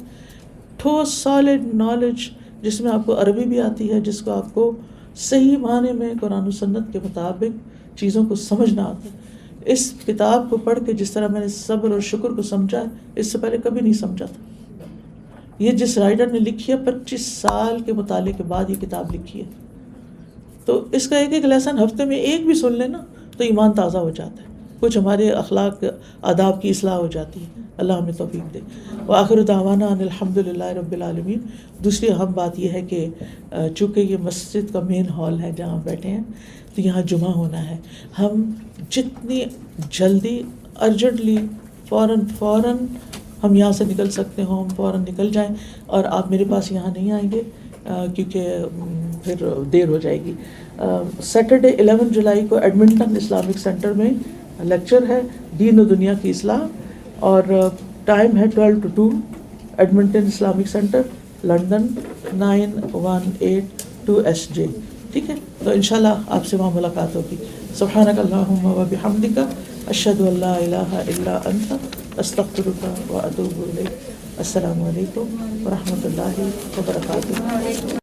Speaker 1: ٹھوس سالڈ نالج جس میں آپ کو عربی بھی آتی ہے, جس کو آپ کو صحیح معنی میں قرآن و سنت کے مطابق چیزوں کو سمجھنا آتا ہے. اس کتاب کو پڑھ کے جس طرح میں نے صبر اور شکر کو سمجھا, اس سے پہلے کبھی نہیں سمجھا تھا. یہ جس رائٹر نے لکھی ہے 25 سال کے مطالعے کے بعد یہ کتاب لکھی ہے. تو اس کا ایک ایک لیسن ہفتے میں ایک بھی سن لیں نا تو ایمان تازہ ہو جاتا ہے, کچھ ہمارے اخلاق آداب کی اصلاح ہو جاتی ہے. اللہ ہمیں توفیق دے. وآخر دعوانا ان الحمد للہ رب العالمین. دوسری اہم بات یہ ہے کہ چونکہ یہ مسجد کا مین ہال ہے جہاں بیٹھے ہیں, تو یہاں جمعہ ہونا ہے. ہم جتنی جلدی ارجنٹلی فوراً ہم یہاں سے نکل سکتے ہوں, ہم فوراً نکل جائیں. اور آپ میرے پاس یہاں نہیں آئیں گے کیونکہ پھر دیر ہو جائے گی. سیٹرڈے 11 جولائی کو ایڈمنٹن اسلامک سینٹر میں لیکچر ہے, دین و دنیا کی اصلاح, اور ٹائم ہے 12 to 2. Edmonton Islamic centre, London 9182 SJ. ٹھیک ہے, تو انشاءاللہ آپ سے وہاں ملاقات ہوگی. سبحانک اللہم و بحمدک, اشہد ان لا الہ الا انت, استغفرک و اتوب الیک. السلام علیکم ورحمۃ اللہ وبرکاتہ.